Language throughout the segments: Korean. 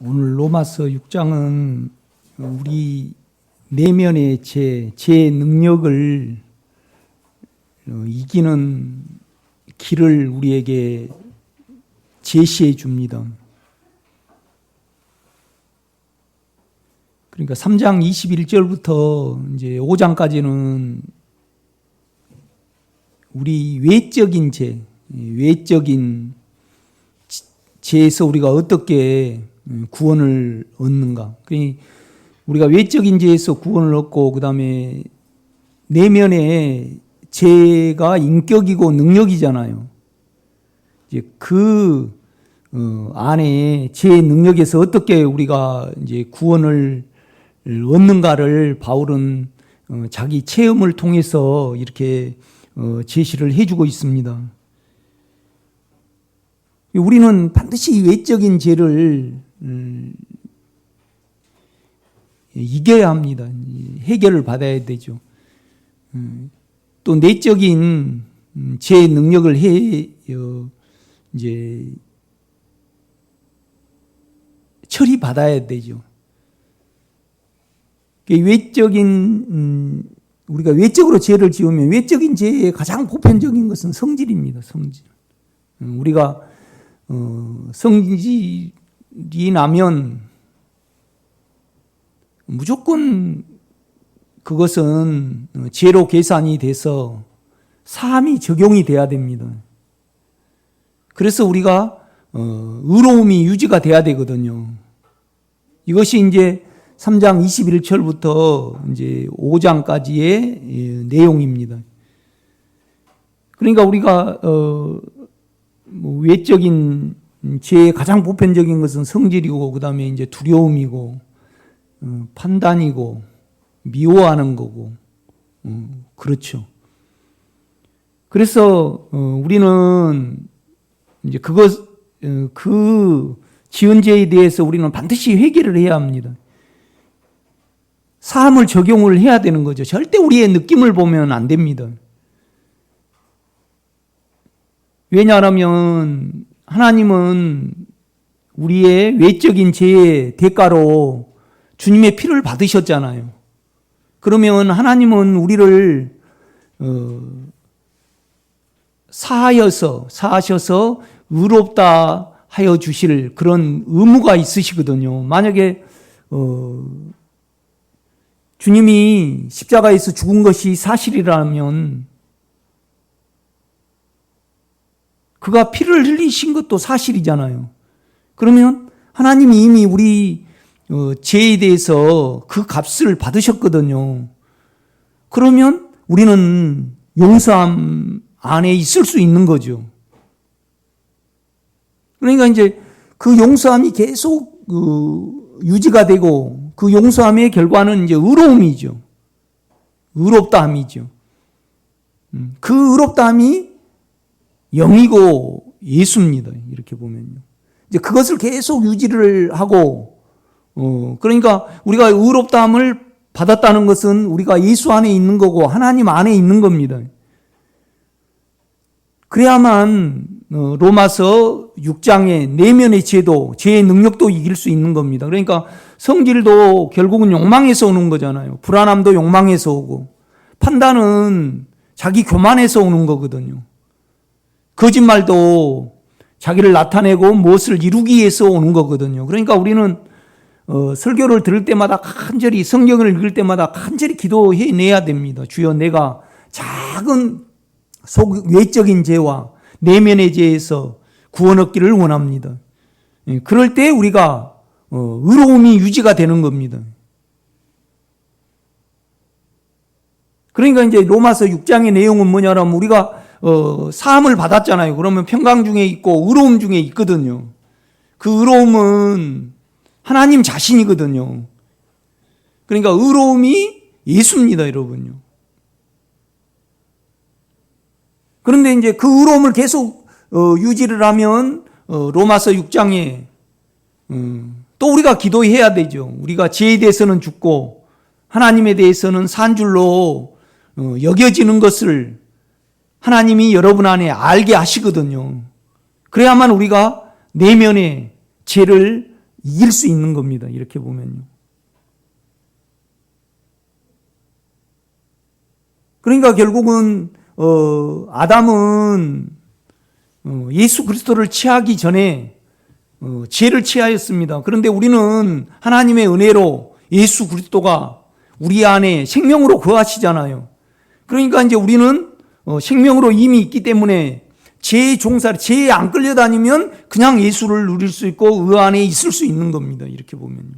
오늘 로마서 6장은 우리 내면의 제 능력을 이기는 길을 우리에게 제시해 줍니다. 그러니까 3장 21절부터 이제 5장까지는 우리 외적인 외적인 죄에서 우리가 어떻게 구원을 얻는가. 그러니 우리가 외적인 죄에서 구원을 얻고 그다음에 내면의 죄가 인격이고 능력이잖아요. 이제 그 안에 죄의 능력에서 어떻게 우리가 이제 구원을 얻는가를 바울은 자기 체험을 통해서 이렇게 제시를 해주고 있습니다. 우리는 반드시 외적인 죄를 이겨야 합니다. 해결을 받아야 되죠. 또 내적인 죄의 능력을 이제 처리받아야 되죠. 우리가 외적으로 죄를 지으면 외적인 죄의 가장 보편적인 것은 성질입니다. 성질. 우리가 성질이 나면 무조건 그것은 죄로 계산이 돼서 사함이 적용이 돼야 됩니다. 그래서 우리가 의로움이 유지가 돼야 되거든요. 이것이 이제 3장 21절부터 이제 5장까지의 내용입니다. 그러니까 우리가 외적인 죄의 가장 보편적인 것은 성질이고 그다음에 이제 두려움이고 판단이고 미워하는 거고 그렇죠. 그래서 우리는 이제 그 지은 죄에 대해서 우리는 반드시 회개를 해야 합니다. 사함을 적용을 해야 되는 거죠. 절대 우리의 느낌을 보면 안 됩니다. 왜냐하면 하나님은 우리의 외적인 죄의 대가로 주님의 피를 받으셨잖아요. 그러면 하나님은 우리를 사하셔서 의롭다 하여 주실 그런 의무가 있으시거든요. 만약에 주님이 십자가에서 죽은 것이 사실이라면 그가 피를 흘리신 것도 사실이잖아요. 그러면 하나님이 이미 우리 죄에 대해서 그 값을 받으셨거든요. 그러면 우리는 용서함 안에 있을 수 있는 거죠. 그러니까 이제 그 용서함이 계속 유지가 되고 그 용서함의 결과는 이제 의로움이죠. 의롭다함이죠. 그 의롭다함이 영이고 예수입니다. 이렇게 보면요. 이제 그것을 계속 유지를 하고, 그러니까 우리가 의롭다함을 받았다는 것은 우리가 예수 안에 있는 거고 하나님 안에 있는 겁니다. 그래야만 로마서 6장의 내면의 죄의 능력도 이길 수 있는 겁니다. 그러니까 성질도 결국은 욕망에서 오는 거잖아요. 불안함도 욕망에서 오고, 판단은 자기 교만에서 오는 거거든요. 거짓말도 자기를 나타내고 무엇을 이루기 위해서 오는 거거든요. 그러니까 우리는 설교를 들을 때마다 간절히 성경을 읽을 때마다 간절히 기도해내야 됩니다. 주여, 내가 작은 외적인 죄와 내면의 죄에서 구원 얻기를 원합니다. 그럴 때 우리가 의로움이 유지가 되는 겁니다. 그러니까 이제 로마서 6장의 내용은 뭐냐면 우리가 사함을 받았잖아요. 그러면 평강 중에 있고 의로움 중에 있거든요. 그 의로움은 하나님 자신이거든요. 그러니까 의로움이 예수입니다, 여러분요. 그런데 이제 그 의로움을 계속 유지를 하면 로마서 6장에 또 우리가 기도해야 되죠. 우리가 죄에 대해서는 죽고 하나님에 대해서는 산 줄로 여겨지는 것을 하나님이 여러분 안에 알게 하시거든요. 그래야만 우리가 내면의 죄를 이길 수 있는 겁니다. 이렇게 보면요. 그러니까 결국은 아담은 예수 그리스도를 취하기 전에 죄를 취하였습니다. 그런데 우리는 하나님의 은혜로 예수 그리스도가 우리 안에 생명으로 거하시잖아요. 그러니까 이제 우리는 생명으로 이미 있기 때문에 죄의 종살이, 죄에 안 끌려다니면 그냥 예수를 누릴 수 있고 그 안에 있을 수 있는 겁니다. 이렇게 보면요.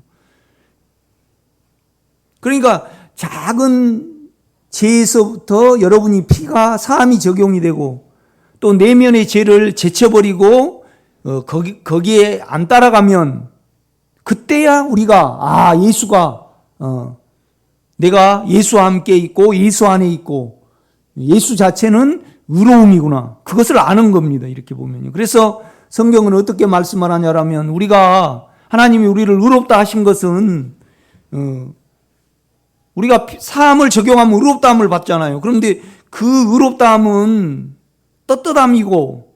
그러니까 작은 죄에서부터 여러분이 피가 사함이 적용이 되고 또 내면의 죄를 제쳐버리고 거기에 안 따라가면 그때야 우리가 예수가 내가 예수와 함께 있고 예수 안에 있고 예수 자체는 의로움이구나. 그것을 아는 겁니다. 이렇게 보면요. 그래서 성경은 어떻게 말씀을 하냐라면 우리가 하나님이 우리를 의롭다 하신 것은 우리가 사함을 적용하면 의롭다함을 받잖아요. 그런데 그 의롭다함은 떳떳함이고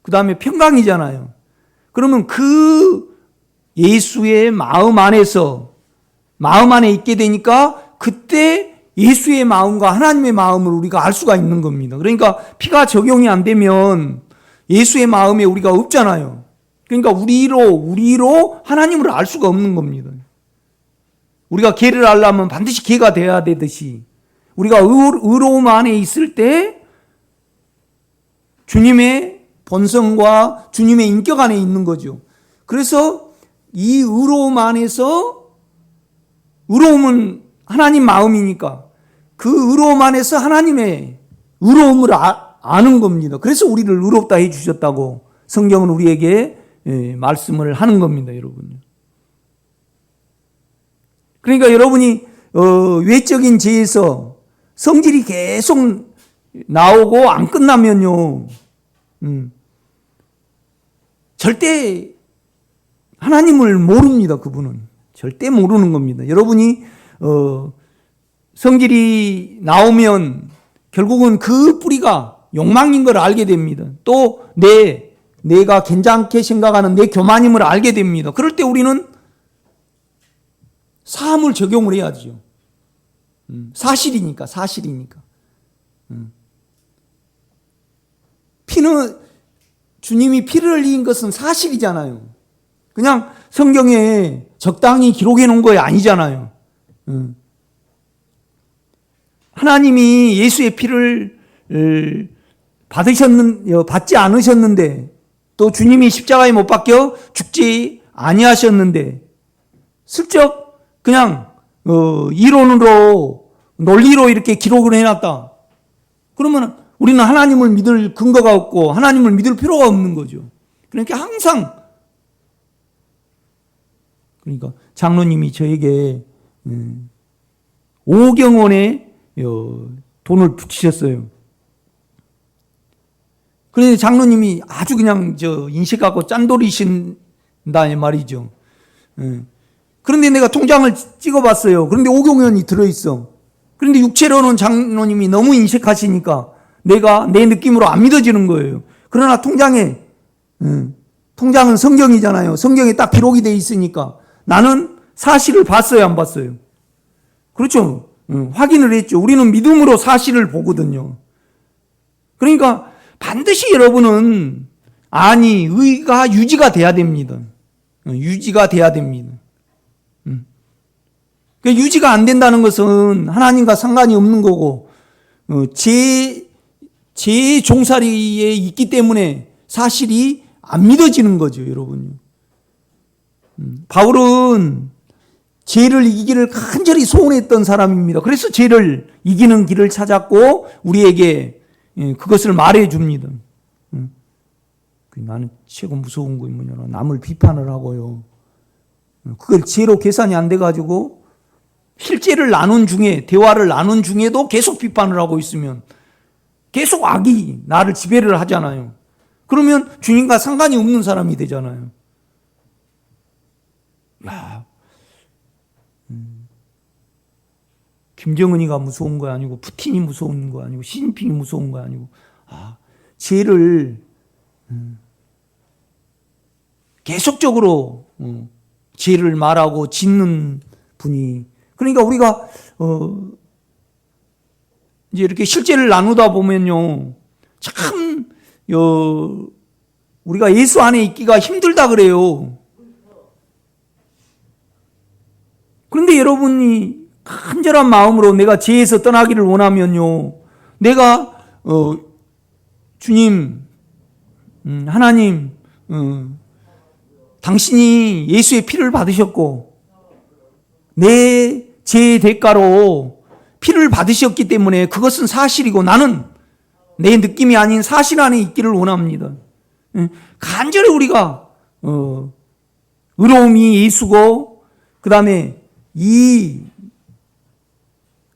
그 다음에 평강이잖아요. 그러면 그 예수의 마음 안에 있게 되니까 그때 예수의 마음과 하나님의 마음을 우리가 알 수가 있는 겁니다. 그러니까 피가 적용이 안 되면 예수의 마음에 우리가 없잖아요. 그러니까 우리로 하나님을 알 수가 없는 겁니다. 우리가 개를 알려면 반드시 개가 돼야 되듯이 우리가 의로움 안에 있을 때 주님의 본성과 주님의 인격 안에 있는 거죠. 그래서 이 의로움 안에서 의로움은 하나님 마음이니까 그 의로움 안에서 하나님의 의로움을 아는 겁니다. 그래서 우리를 의롭다 해주셨다고 성경은 우리에게 말씀을 하는 겁니다, 여러분. 그러니까 여러분이 외적인 죄에서 성질이 계속 나오고 안 끝나면요, 절대 하나님을 모릅니다. 그분은 절대 모르는 겁니다. 여러분이 성질이 나오면 결국은 그 뿌리가 욕망인 걸 알게 됩니다. 또 내가 괜찮게 생각하는 내 교만임을 알게 됩니다. 그럴 때 우리는 사함을 적용을 해야죠. 사실이니까. 주님이 피를 흘린 것은 사실이잖아요. 그냥 성경에 적당히 기록해 놓은 거 아니잖아요. 하나님이 예수의 피를 받지 않으셨는데 또 주님이 십자가에 못 박혀 죽지 아니하셨는데 슬쩍 그냥 이론으로 논리로 이렇게 기록을 해놨다. 그러면 우리는 하나님을 믿을 근거가 없고 하나님을 믿을 필요가 없는 거죠. 그러니까 항상 장로님이 저에게 5억 원의 돈을 붙이셨어요. 그런데 장로님이 아주 그냥 인식하고 짠돌이신다 말이죠. 그런데 내가 통장을 찍어봤어요. 그런데 5억 원이 들어있어. 그런데 육체로는 장로님이 너무 인식하시니까 내가 내 느낌으로 안 믿어지는 거예요. 그러나 통장은 성경이잖아요. 성경에 딱 기록이 돼 있으니까 나는 사실을 봤어요, 안 봤어요? 그렇죠. 확인을 했죠. 우리는 믿음으로 사실을 보거든요. 그러니까 반드시 여러분은 의가 유지가 돼야 됩니다. 유지가 돼야 됩니다. 유지가 안 된다는 것은 하나님과 상관이 없는 거고 제 종살이에 있기 때문에 사실이 안 믿어지는 거죠, 여러분. 바울은 죄를 이기기를 간절히 소원했던 사람입니다. 그래서 죄를 이기는 길을 찾았고 우리에게 그것을 말해 줍니다. 나는 최고 무서운 거 뭐냐, 남을 비판을 하고요. 그걸 죄로 계산이 안 돼가지고 실제를 대화를 나눈 중에도 계속 비판을 하고 있으면 계속 악이 나를 지배를 하잖아요. 그러면 주님과 상관이 없는 사람이 되잖아요. 김정은이가 무서운 거 아니고 푸틴이 무서운 거 아니고 시진핑이 무서운 거 아니고 죄를 계속적으로 죄를 말하고 짓는 분이. 그러니까 우리가 이제 이렇게 실제를 나누다 보면요, 참 우리가 예수 안에 있기가 힘들다 그래요. 그런데 여러분이 간절한 마음으로 내가 죄에서 떠나기를 원하면요, 내가 주님, 하나님, 당신이 예수의 피를 받으셨고 내 죄의 대가로 피를 받으셨기 때문에 그것은 사실이고 나는 내 느낌이 아닌 사실 안에 있기를 원합니다. 간절히 우리가 의로움이 예수고, 그 다음에 이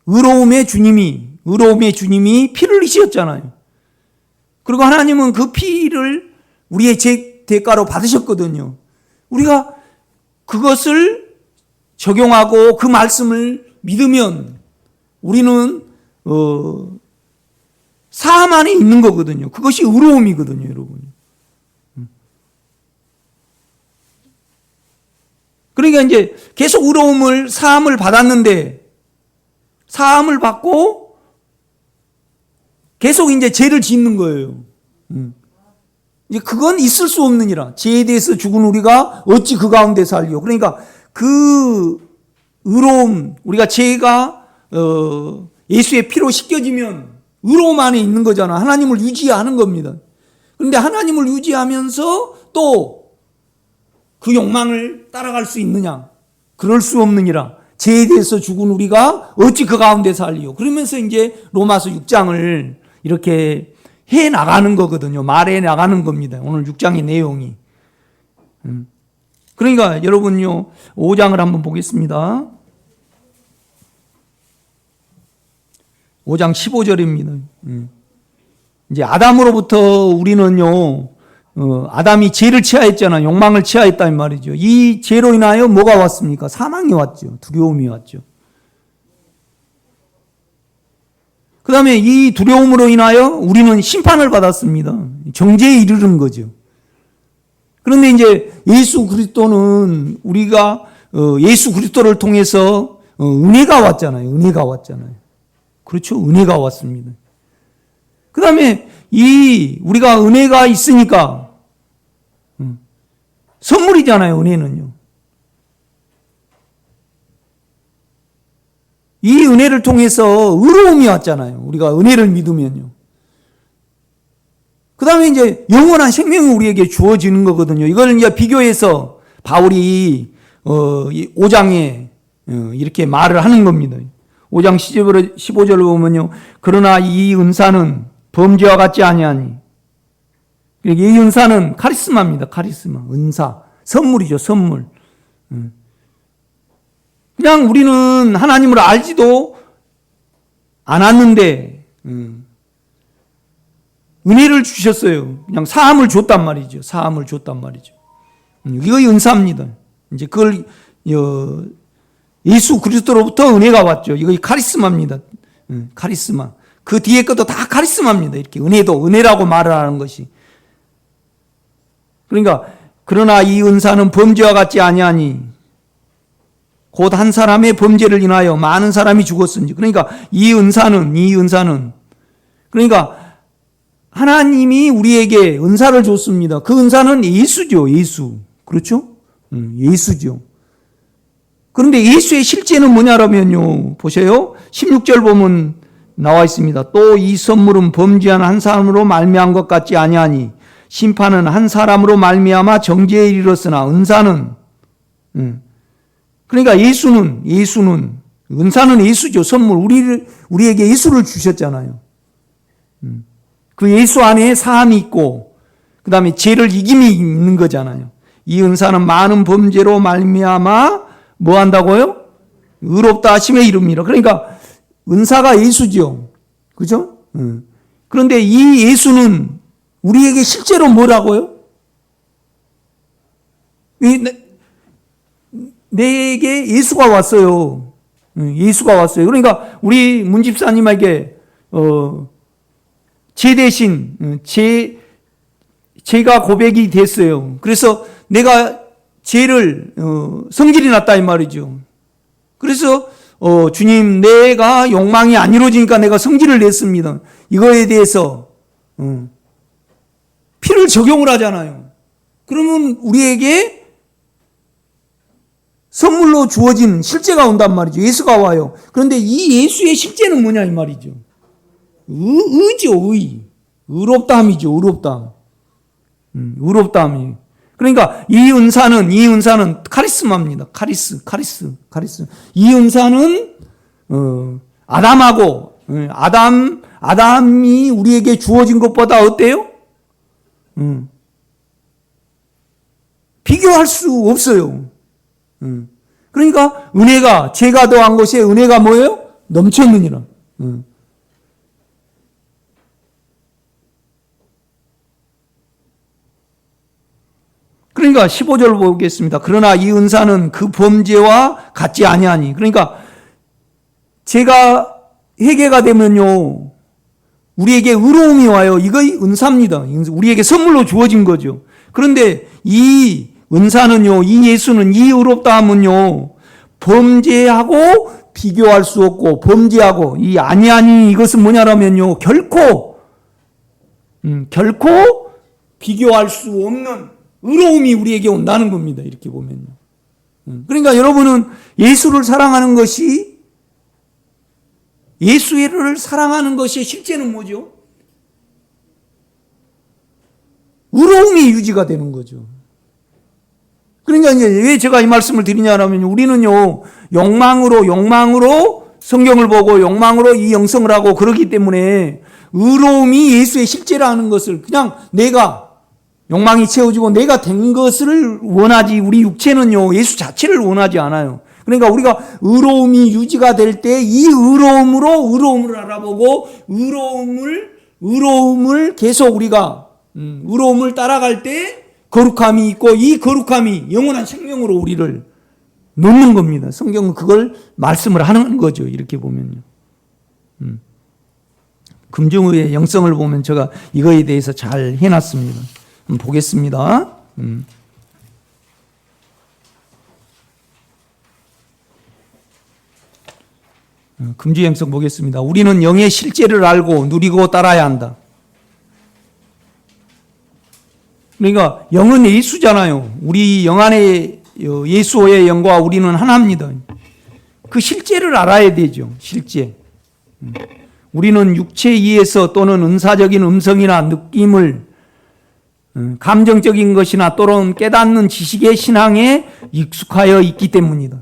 의로움의 주님이 피를 흘리셨잖아요. 그리고 하나님은 그 피를 우리의 죄 대가로 받으셨거든요. 우리가 그것을 적용하고 그 말씀을 믿으면 우리는 사함 안에 있는 거거든요. 그것이 의로움이거든요, 여러분. 그러니까 이제 계속 의로움을, 사함을 받았는데, 사함을 받고 계속 이제 죄를 짓는 거예요. 이제 그건 있을 수 없느니라. 죄에 대해서 죽은 우리가 어찌 그 가운데 살리요. 그러니까 그 의로움, 우리가 죄가 예수의 피로 씻겨지면 의로움 안에 있는 거잖아. 하나님을 유지하는 겁니다. 그런데 하나님을 유지하면서 또 그 욕망을 따라갈 수 있느냐? 그럴 수 없느니라. 죄에 대해서 죽은 우리가 어찌 그 가운데 살리요. 그러면서 이제 로마서 6장을 이렇게 해 나가는 거거든요. 말해 나가는 겁니다. 오늘 6장의 내용이. 그러니까 여러분요, 5장을 한번 보겠습니다. 5장 15절입니다. 이제 아담으로부터 우리는요, 아담이 죄를 취하였잖아요. 욕망을 취하였단 말이죠. 이 죄로 인하여 뭐가 왔습니까? 사망이 왔죠. 두려움이 왔죠. 그 다음에 이 두려움으로 인하여 우리는 심판을 받았습니다. 정죄에 이르는 거죠. 그런데 이제 예수 그리스도는 우리가 예수 그리스도를 통해서 은혜가 왔잖아요. 은혜가 왔잖아요. 그렇죠. 은혜가 왔습니다. 그 다음에 우리가 은혜가 있으니까 선물이잖아요. 은혜는요. 이 은혜를 통해서 의로움이 왔잖아요. 우리가 은혜를 믿으면요. 그 다음에 이제 영원한 생명이 우리에게 주어지는 거거든요. 이걸 이제 비교해서 바울이 5장에 이렇게 말을 하는 겁니다. 5장 15절을 보면요. 그러나 이 은사는 범죄와 같지 아니하니. 이 은사는 카리스마입니다. 카리스마, 은사, 선물이죠. 선물. 그냥 우리는 하나님을 알지도 않았는데 은혜를 주셨어요. 그냥 사함을 줬단 말이죠. 사함을 줬단 말이죠. 이거의 은사입니다. 이제 그걸 예수 그리스도로부터 은혜가 왔죠. 이거 카리스마입니다. 카리스마. 그 뒤에 것도 다 카리스마입니다. 이렇게 은혜도 은혜라고 말을 하는 것이. 그러니까 그러나 이 은사는 범죄와 같지 아니하니 곧 한 사람의 범죄를 인하여 많은 사람이 죽었은지. 그러니까 이 은사는 그러니까 하나님이 우리에게 은사를 줬습니다. 그 은사는 예수죠. 예수. 그렇죠? 예수죠. 그런데 예수의 실제는 뭐냐라면요. 보세요. 16절 보면 나와 있습니다. 또 이 선물은 범죄한 한 사람으로 말미암은 것 같지 아니하니 심판은 한 사람으로 말미암아 정죄에 이르렀으나 은사는 그러니까 예수는 은사는 예수죠. 선물. 우리에게 예수를 주셨잖아요. 그 예수 안에 사함이 있고 그 다음에 죄를 이김이 있는 거잖아요. 이 은사는 많은 범죄로 말미암아 뭐 한다고요? 의롭다 하심에 이릅니다. 그러니까 은사가 예수죠. 그죠? 그런데 이 예수는 우리에게 실제로 뭐라고요? 내게 예수가 왔어요. 예수가 왔어요. 그러니까 우리 문집사님에게 죄 대신 제가 고백이 됐어요. 그래서 내가 죄를 성질이 났다 이 말이죠. 그래서 주님, 내가 욕망이 안 이루어지니까 내가 성질을 냈습니다. 이거에 대해서 피를 적용을 하잖아요. 그러면 우리에게 선물로 주어진 실제가 온단 말이죠. 예수가 와요. 그런데 이 예수의 실제는 뭐냐 이 말이죠. 의죠, 의. 의롭다함이죠, 의롭다함. 의롭다함이. 그러니까 이 은사는 카리스마입니다. 카리스. 이 은사는 아담하고 아담이 우리에게 주어진 것보다 어때요? 비교할 수 없어요. 그러니까 은혜가 제가 더한 것에 은혜가 뭐예요? 넘쳤느니라. 그러니까 15절 보겠습니다. 그러나 이 은사는 그 범죄와 같지 아니하니. 그러니까 제가 회개가 되면요, 우리에게 의로움이 와요. 이거 은사입니다. 우리에게 선물로 주어진 거죠. 그런데 이 은사는요, 이 예수는, 이 의롭다함은요, 범죄하고 비교할 수 없고, 범죄하고 이 아니하니 이것은 뭐냐라면요, 결코 비교할 수 없는 의로움이 우리에게 온다는 겁니다. 이렇게 보면요. 그러니까 여러분은 예수를 사랑하는 것이, 예수를 사랑하는 것의 실제는 뭐죠? 의로움이 유지가 되는 거죠. 그러니까 이제 왜 제가 이 말씀을 드리냐면, 우리는요, 욕망으로 성경을 보고 욕망으로 이 영성을 하고 그러기 때문에 의로움이 예수의 실제라는 것을 그냥 내가 욕망이 채워지고 내가 된 것을 원하지, 우리 육체는요, 예수 자체를 원하지 않아요. 그러니까 우리가 의로움이 유지가 될 때 이 의로움으로 의로움을 알아보고 의로움을 계속 우리가 의로움을 따라갈 때 거룩함이 있고, 이 거룩함이 영원한 생명으로 우리를 놓는 겁니다. 성경은 그걸 말씀을 하는 거죠. 이렇게 보면요. 금중의 영성을 보면 제가 이거에 대해서 잘 해놨습니다. 보겠습니다. 금주 영성 보겠습니다. 우리는 영의 실제를 알고 누리고 따라야 한다. 그러니까 영은 예수잖아요. 우리 영 안에 예수의 영과 우리는 하나입니다. 그 실제를 알아야 되죠. 실제. 우리는 육체에 의해서 또는 은사적인 음성이나 느낌을, 감정적인 것이나 또는 깨닫는 지식의 신앙에 익숙하여 있기 때문이다.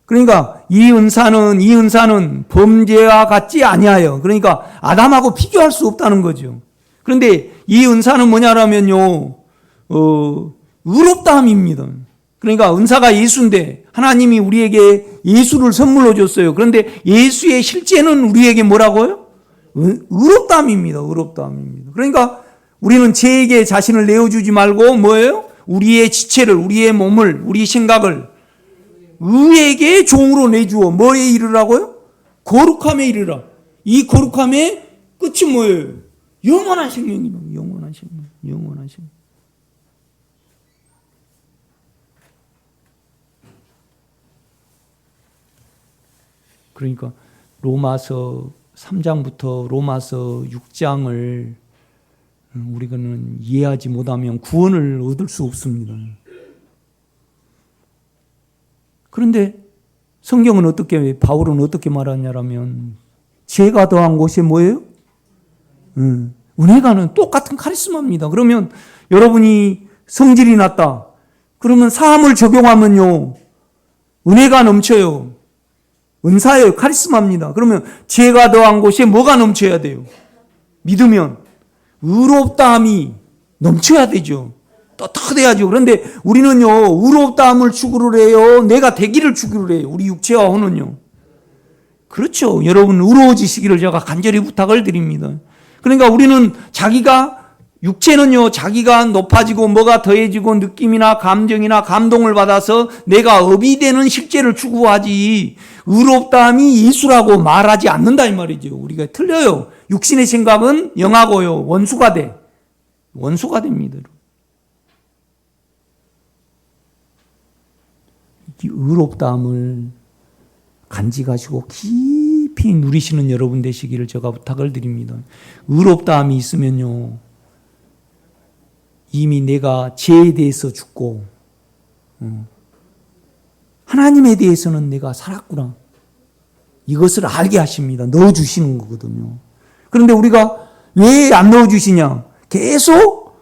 그러니까 이 은사는 범죄와 같지 아니하여, 그러니까 아담하고 비교할 수 없다는 거죠. 그런데 이 은사는 뭐냐라면요, 의롭다함입니다. 그러니까 은사가 예수인데 하나님이 우리에게 예수를 선물로 줬어요. 그런데 예수의 실제는 우리에게 뭐라고요? 의롭다함입니다. 의롭다함입니다. 그러니까 우리는 죄에게 자신을 내어주지 말고 뭐예요? 우리의 지체를, 우리의 몸을, 우리 생각을 의에게 종으로 내주어 뭐에 이르라고요? 거룩함에 이르라. 이 거룩함의 끝이 뭐예요? 영원한 생명이다. 영원한 생명. 영원한 생명. 그러니까 로마서 3장부터 로마서 6장을 우리가는 이해하지 못하면 구원을 얻을 수 없습니다. 그런데 성경은 어떻게, 바울은 어떻게 말하냐면, 죄가 더한 곳이 뭐예요? 은혜가는 똑같은 카리스마입니다. 그러면 여러분이 성질이 났다. 그러면 사함을 적용하면요, 은혜가 넘쳐요. 은사예요. 카리스마입니다. 그러면 죄가 더한 곳에 뭐가 넘쳐야 돼요? 믿으면 의롭다함이 넘쳐야 되죠. 떳떳해야죠. 그런데 우리는요, 의롭다함을 추구를 해요. 내가 되기를 추구를 해요. 우리 육체와 혼은요. 그렇죠. 여러분 의로워지시기를 제가 간절히 부탁을 드립니다. 그러니까 우리는 육체는요, 자기가 높아지고 뭐가 더해지고 느낌이나 감정이나 감동을 받아서 내가 업이 되는 실제를 추구하지, 의롭다함이 예수라고 말하지 않는다 이 말이죠. 우리가 틀려요. 육신의 생각은 영하고요, 원수가 됩니다. 이 의롭다함을 간직하시고 깊이 누리시는 여러분 되시기를 제가 부탁을 드립니다. 의롭다함이 있으면요, 이미 내가 죄에 대해서 죽고 하나님에 대해서는 내가 살았구나, 이것을 알게 하십니다. 넣어주시는 거거든요. 그런데 우리가 왜 안 넣어주시냐? 계속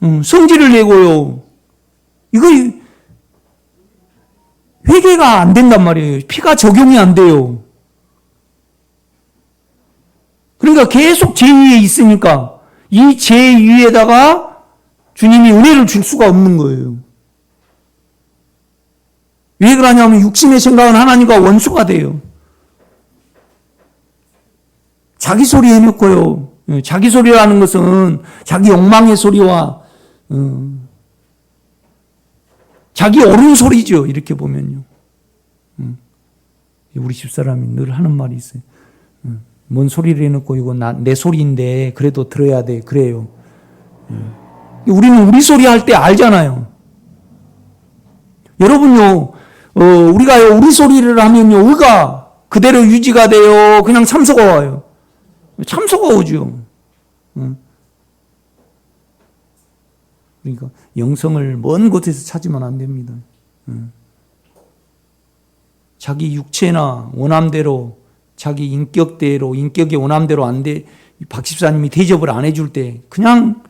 성질을 내고요, 이거 회개가 안 된단 말이에요. 피가 적용이 안 돼요. 그러니까 계속 죄 위에 있으니까 이 죄 위에다가 주님이 은혜를 줄 수가 없는 거예요. 왜 그러냐면 육신의 생각은 하나님과 원수가 돼요. 자기 소리 해놓고요. 자기 소리라는 것은 자기 욕망의 소리와 자기 옳은 소리죠. 이렇게 보면요. 우리 집사람이 늘 하는 말이 있어요. 뭔 소리를 해놓고 이거 내 소리인데 그래도 들어야 돼. 그래요. 우리는 우리 소리 할 때 알잖아요. 여러분요, 우리가 우리 소리를 하면요, 의가 그대로 유지가 돼요? 그냥 참소가 와요? 참소가 오죠. 그러니까 영성을 먼 곳에서 찾으면 안 됩니다. 자기 육체나 원함대로, 자기 인격대로, 인격의 원함대로 안 돼, 박 집사님이 대접을 안 해줄 때 그냥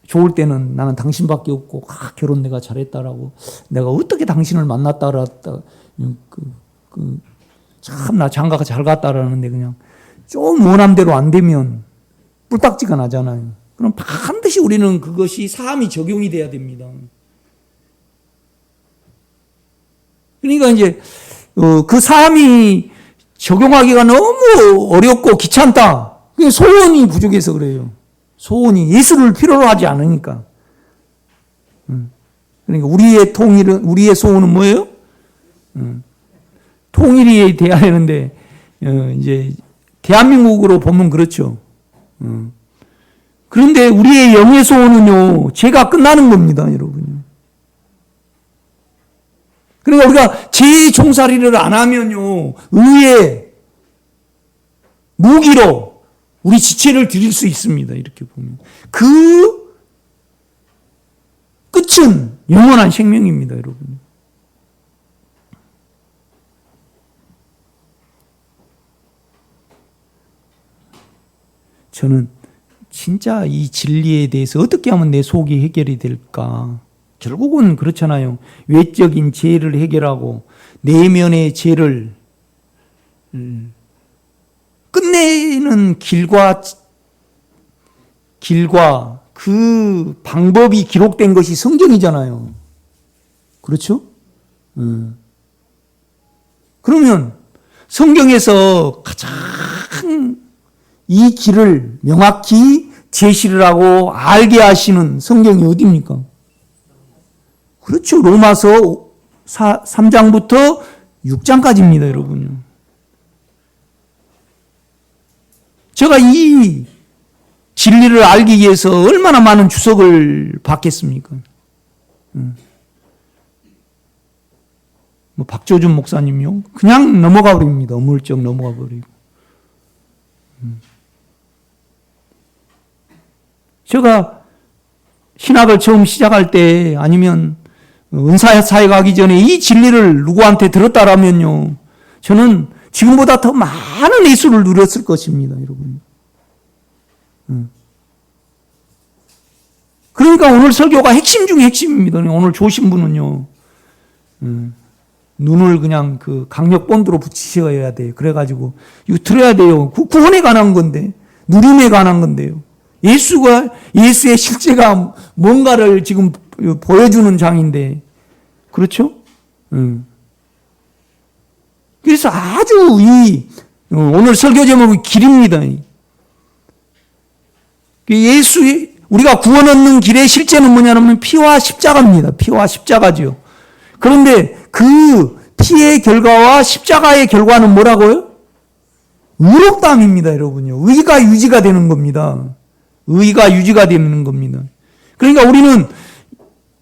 좋을 때는 나는 당신밖에 없고, 결혼 내가 잘했다라고, 내가 어떻게 당신을 만났다라, 참 나 장가가 잘 갔다라는데 그냥 좀 원함대로 안 되면 뿔딱지가 나잖아요. 그럼 반드시 우리는 그것이 사함이 적용이 돼야 됩니다. 그러니까 이제 그 사함이 적용하기가 너무 어렵고 귀찮다. 그게 소원이 부족해서 그래요. 소원이 예수를 필요로 하지 않으니까. 그러니까 우리의 소원은 뭐예요? 통일이 돼야 되는데 이제 대한민국으로 보면 그렇죠. 그런데 우리의 영의 소원은요, 죄가 끝나는 겁니다, 여러분. 그러니까 우리가 죄 종살이를 안 하면요, 의의 무기로 우리 지체를 드릴 수 있습니다. 이렇게 보면 그 끝은 영원한 생명입니다, 여러분. 저는 진짜 이 진리에 대해서 어떻게 하면 내 속이 해결이 될까? 결국은 그렇잖아요. 외적인 죄를 해결하고 내면의 죄를 끝내는 길과 그 방법이 기록된 것이 성경이잖아요. 그렇죠? 그러면 성경에서 가장 이 길을 명확히 제시를 하고 알게 하시는 성경이 어디입니까? 그렇죠. 로마서 3장부터 6장까지입니다, 여러분. 제가 이 진리를 알기 위해서 얼마나 많은 주석을 받겠습니까? 뭐 박조준 목사님요? 그냥 넘어가 버립니다. 어물쩍 넘어가 버리고. 제가 신학을 처음 시작할 때, 아니면 은사사에 가기 전에 이 진리를 누구한테 들었다라면요, 저는 지금보다 더 많은 예수를 누렸을 것입니다, 여러분. 그러니까 오늘 설교가 핵심 중에 핵심입니다. 오늘 조신 분은요, 눈을 그냥 그 강력 본드로 붙이셔야 돼요. 그래가지고 이거 들어야 돼요. 구원에 관한 건데, 누림에 관한 건데요. 예수의 실제가 뭔가를 지금 보여주는 장인데, 그렇죠? 그래서 아주 오늘 설교 제목이 길입니다. 우리가 구원 얻는 길의 실제는 뭐냐면 피와 십자가입니다. 피와 십자가죠. 그런데 그 피의 결과와 십자가의 결과는 뭐라고요? 의롭다함입니다, 여러분요. 의가 유지가 되는 겁니다. 의가 유지가 되는 겁니다. 그러니까 우리는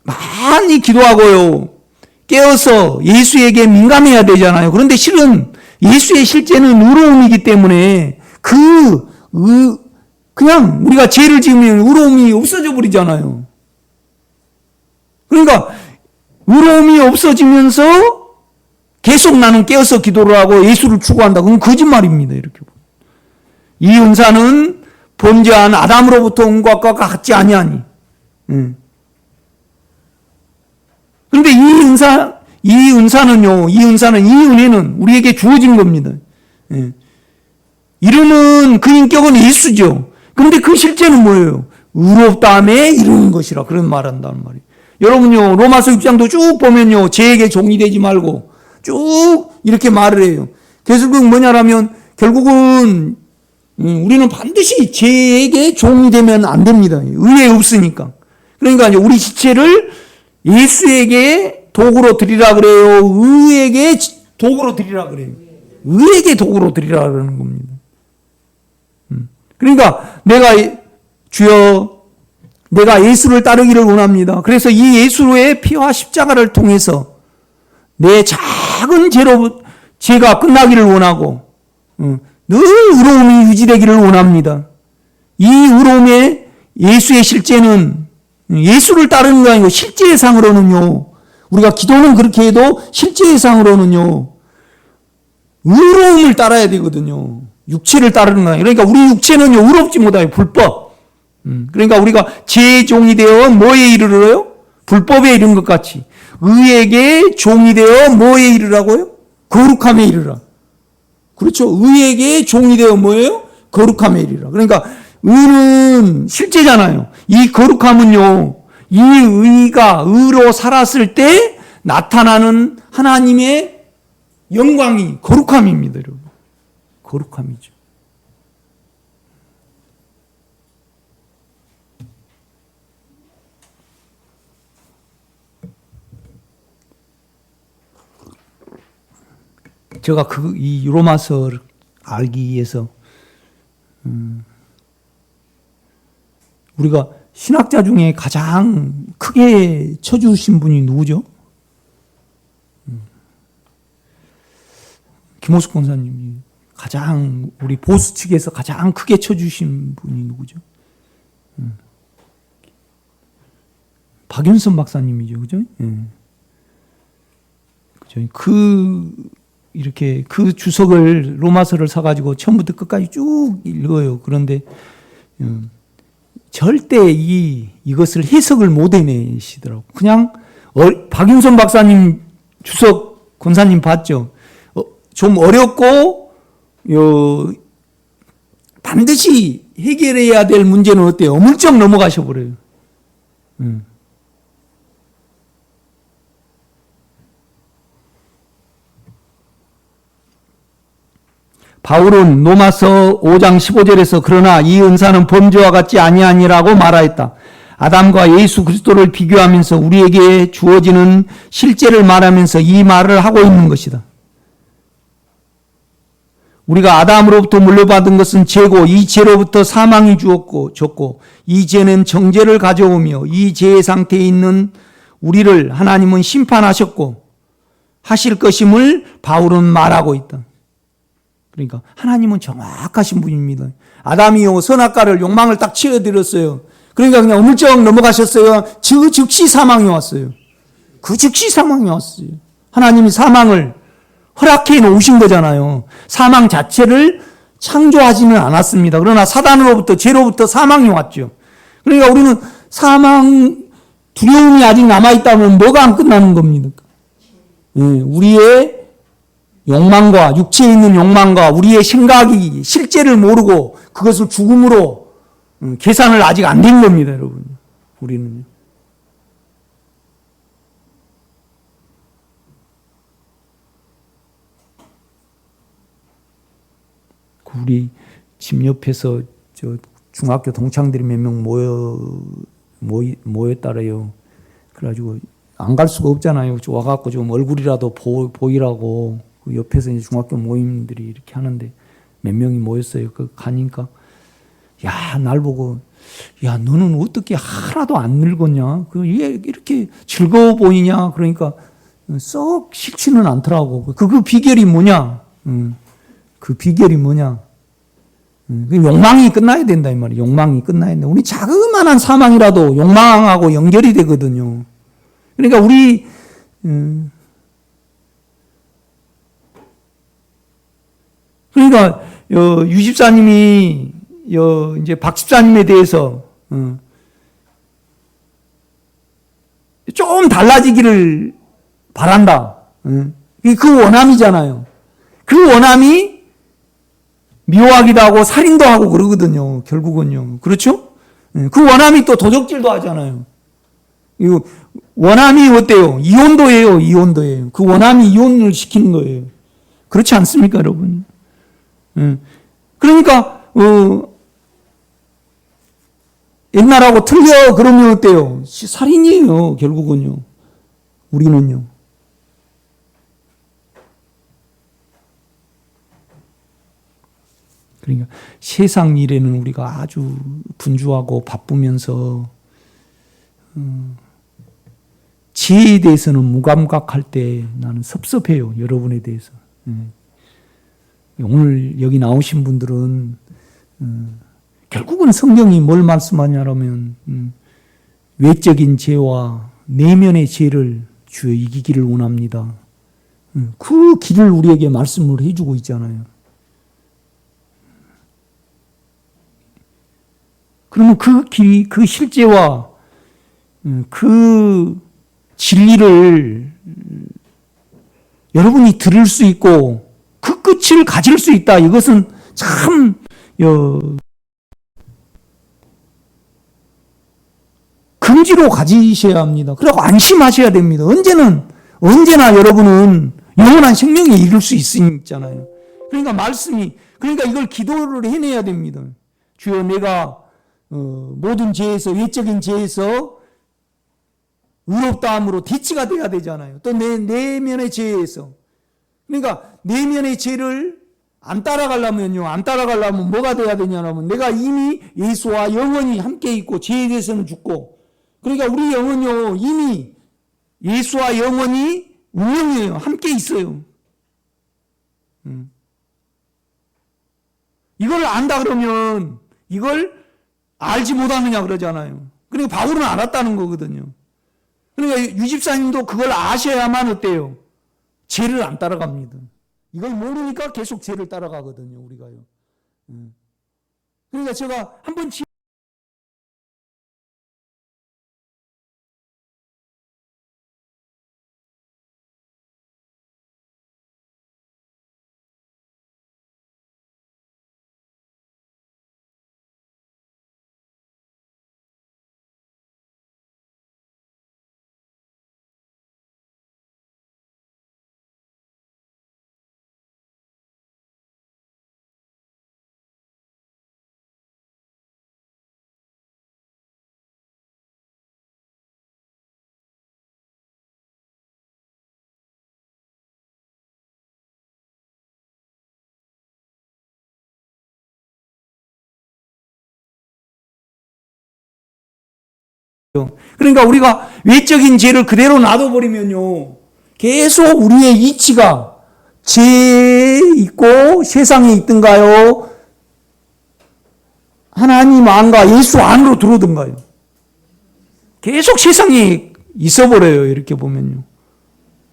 많이 기도하고요. 깨어서 예수에게 민감해야 되잖아요. 그런데 실은 예수의 실제는 의로움이기 때문에 그냥 우리가 죄를 지으면 의로움이 없어져 버리잖아요. 그러니까 의로움이 없어지면서 계속 나는 깨어서 기도를 하고 예수를 추구한다. 그건 거짓말입니다. 이렇게. 이 은사는 범죄한 아담으로부터 온 것과 같지 아니하니. 그런데 이 은사는요, 이 은혜는 우리에게 주어진 겁니다. 이루는 그 인격은 예수죠. 그런데 그 실제는 뭐예요? 의롭다함에 이루는 것이라 그런 말 한다는 말이에요. 여러분요, 로마서 6장도 쭉 보면요, 죄에게 종이 되지 말고 쭉 이렇게 말을 해요. 결국은 뭐냐라면, 결국은 우리는 반드시 죄에게 종이 되면 안 됩니다. 의에 없으니까. 그러니까 이제 우리 지체를 예수에게 도구로 드리라 그래요? 의에게 도구로 드리라 그래요? 의에게 도구로 드리라 그러는 겁니다. 그러니까 주여, 내가 예수를 따르기를 원합니다. 그래서 이 예수의 피와 십자가를 통해서 내 작은 죄가 끝나기를 원하고 늘 의로움이 유지되기를 원합니다. 이 의로움의 예수의 실제는 예수를 따르는 게 아니고 실제의 상으로는요, 우리가 기도는 그렇게 해도 실제의 상으로는요, 의로움을 따라야 되거든요. 육체를 따르는 거 아니에요. 그러니까 우리 육체는요, 의롭지 못해요. 불법. 그러니까 우리가 죄의 종이 되어 뭐에 이르러요? 불법에 이른 것 같이. 의에게 종이 되어 뭐에 이르라고요? 거룩함에 이르라. 그렇죠. 의에게 종이 되어 뭐예요? 거룩함에 이르라. 그러니까 의는 실제잖아요. 이 거룩함은요, 이 의가 의로 살았을 때 나타나는 하나님의 영광이 거룩함입니다, 여러분. 거룩함이죠. 제가 이 로마서를 알기 위해서 우리가 신학자 중에 가장 크게 쳐주신 분이 누구죠? 김호숙 권사님이 가장 우리 보수 측에서 가장 크게 쳐주신 분이 누구죠? 박윤선 박사님이죠, 그죠? 그죠? 이렇게 그 주석을 로마서를 사가지고 처음부터 끝까지 쭉 읽어요. 그런데 절대 이것을 해석을 못 해내시더라고. 그냥 박윤선 박사님 주석 권사님 봤죠? 좀 어렵고 반드시 해결해야 될 문제는 어때요? 어물쩍 넘어가셔 버려요. 바울은 로마서 5장 15절에서 그러나 이 은사는 범죄와 같지 아니하니라고 말하였다. 아담과 예수 그리스도를 비교하면서 우리에게 주어지는 실제를 말하면서 이 말을 하고 있는 것이다. 우리가 아담으로부터 물려받은 것은 죄고 이 죄로부터 사망이 줬고 이 죄는 정죄를 가져오며 이 죄의 상태에 있는 우리를 하나님은 심판하셨고 하실 것임을 바울은 말하고 있다. 그러니까 하나님은 정확하신 분입니다. 아담이요 선악과를 욕망을 딱 치어드렸어요. 그러니까 그냥 어물쩍 넘어가셨어요. 즉시 사망이 왔어요. 그 즉시 사망이 왔어요. 하나님이 사망을 허락해 놓으신 거잖아요. 사망 자체를 창조하지는 않았습니다. 그러나 사단으로부터 죄로부터 사망이 왔죠. 그러니까 우리는 사망 두려움이 아직 남아있다면 뭐가 안 끝나는 겁니까? 우리의 욕망과 육체에 있는 욕망과 우리의 생각이 실제를 모르고 그것을 죽음으로 계산을 아직 안 된 겁니다, 여러분. 우리는요. 우리 집 옆에서 중학교 동창들이 몇 명 모였다래요. 그래가지고 안 갈 수가 없잖아요. 와갖고 좀 얼굴이라도 보이라고 그 옆에서 이제 중학교 모임들이 이렇게 하는데 몇 명이 모였어요. 가니까 야, 날 보고 야, 너는 어떻게 하나도 안 늙었냐? 이게 이렇게 즐거워 보이냐? 그러니까 썩 싫지는 않더라고. 그 비결이 뭐냐? 그 비결이 뭐냐? 욕망이 끝나야 된다 이 말이에요. 욕망이 끝나야 된다. 우리 자그마한 사망이라도 욕망하고 연결이 되거든요. 그러니까 우리 그러니까 유 집사님이 이제 박 집사님에 대해서 좀 달라지기를 바란다. 그 원함이잖아요. 그 원함이 미워하기도 하고 살인도 하고 그러거든요. 결국은요. 그렇죠? 그 원함이 또 도적질도 하잖아요. 이거 원함이 어때요? 이혼도예요. 이혼도예요. 그 원함이 이혼을 시키는 거예요. 그렇지 않습니까, 여러분? 그러니까 옛날하고 틀려 그러면 어때요? 살인이에요. 결국은요. 우리는요. 그러니까 세상 일에는 우리가 아주 분주하고 바쁘면서 지혜에 대해서는 무감각할 때 나는 섭섭해요. 여러분에 대해서. 오늘 여기 나오신 분들은 결국은 성경이 뭘 말씀하냐면 외적인 죄와 내면의 죄를 주여 이기기를 원합니다. 그 길을 우리에게 말씀을 해주고 있잖아요. 그러면 그 길, 그 실제와 그 진리를 여러분이 들을 수 있고 그 끝을 가질 수 있다. 이것은 참 긍지로 가지셔야 합니다. 그리고 안심하셔야 됩니다. 언제나 여러분은 영원한 생명에 이룰 수 있잖아요. 그러니까 그러니까 이걸 기도를 해내야 됩니다. 주여 내가 모든 죄에서, 외적인 죄에서 의롭다함으로 대치가 돼야 되잖아요. 또 내 내면의 죄에서. 그러니까 내면의 죄를 안 따라가려면 뭐가 돼야 되냐면 내가 이미 예수와 영원히 함께 있고 죄에 대해서는 죽고, 그러니까 우리 영은요 이미 예수와 영원히 운명이에요. 함께 있어요. 이걸 안다 그러면 이걸 알지 못하느냐 그러잖아요. 그러니까 바울은 알았다는 거거든요. 그러니까 유 집사님도 그걸 아셔야만 어때요? 죄를 안 따라갑니다. 이걸 모르니까 계속 죄를 따라가거든요, 우리가요. 그러니까 제가 한번 그러니까 우리가 외적인 죄를 그대로 놔둬버리면요, 계속 우리의 이치가 죄에 있고 세상에 있든가요, 하나님 안과 예수 안으로 들어오든가요. 계속 세상에 있어버려요, 이렇게 보면요.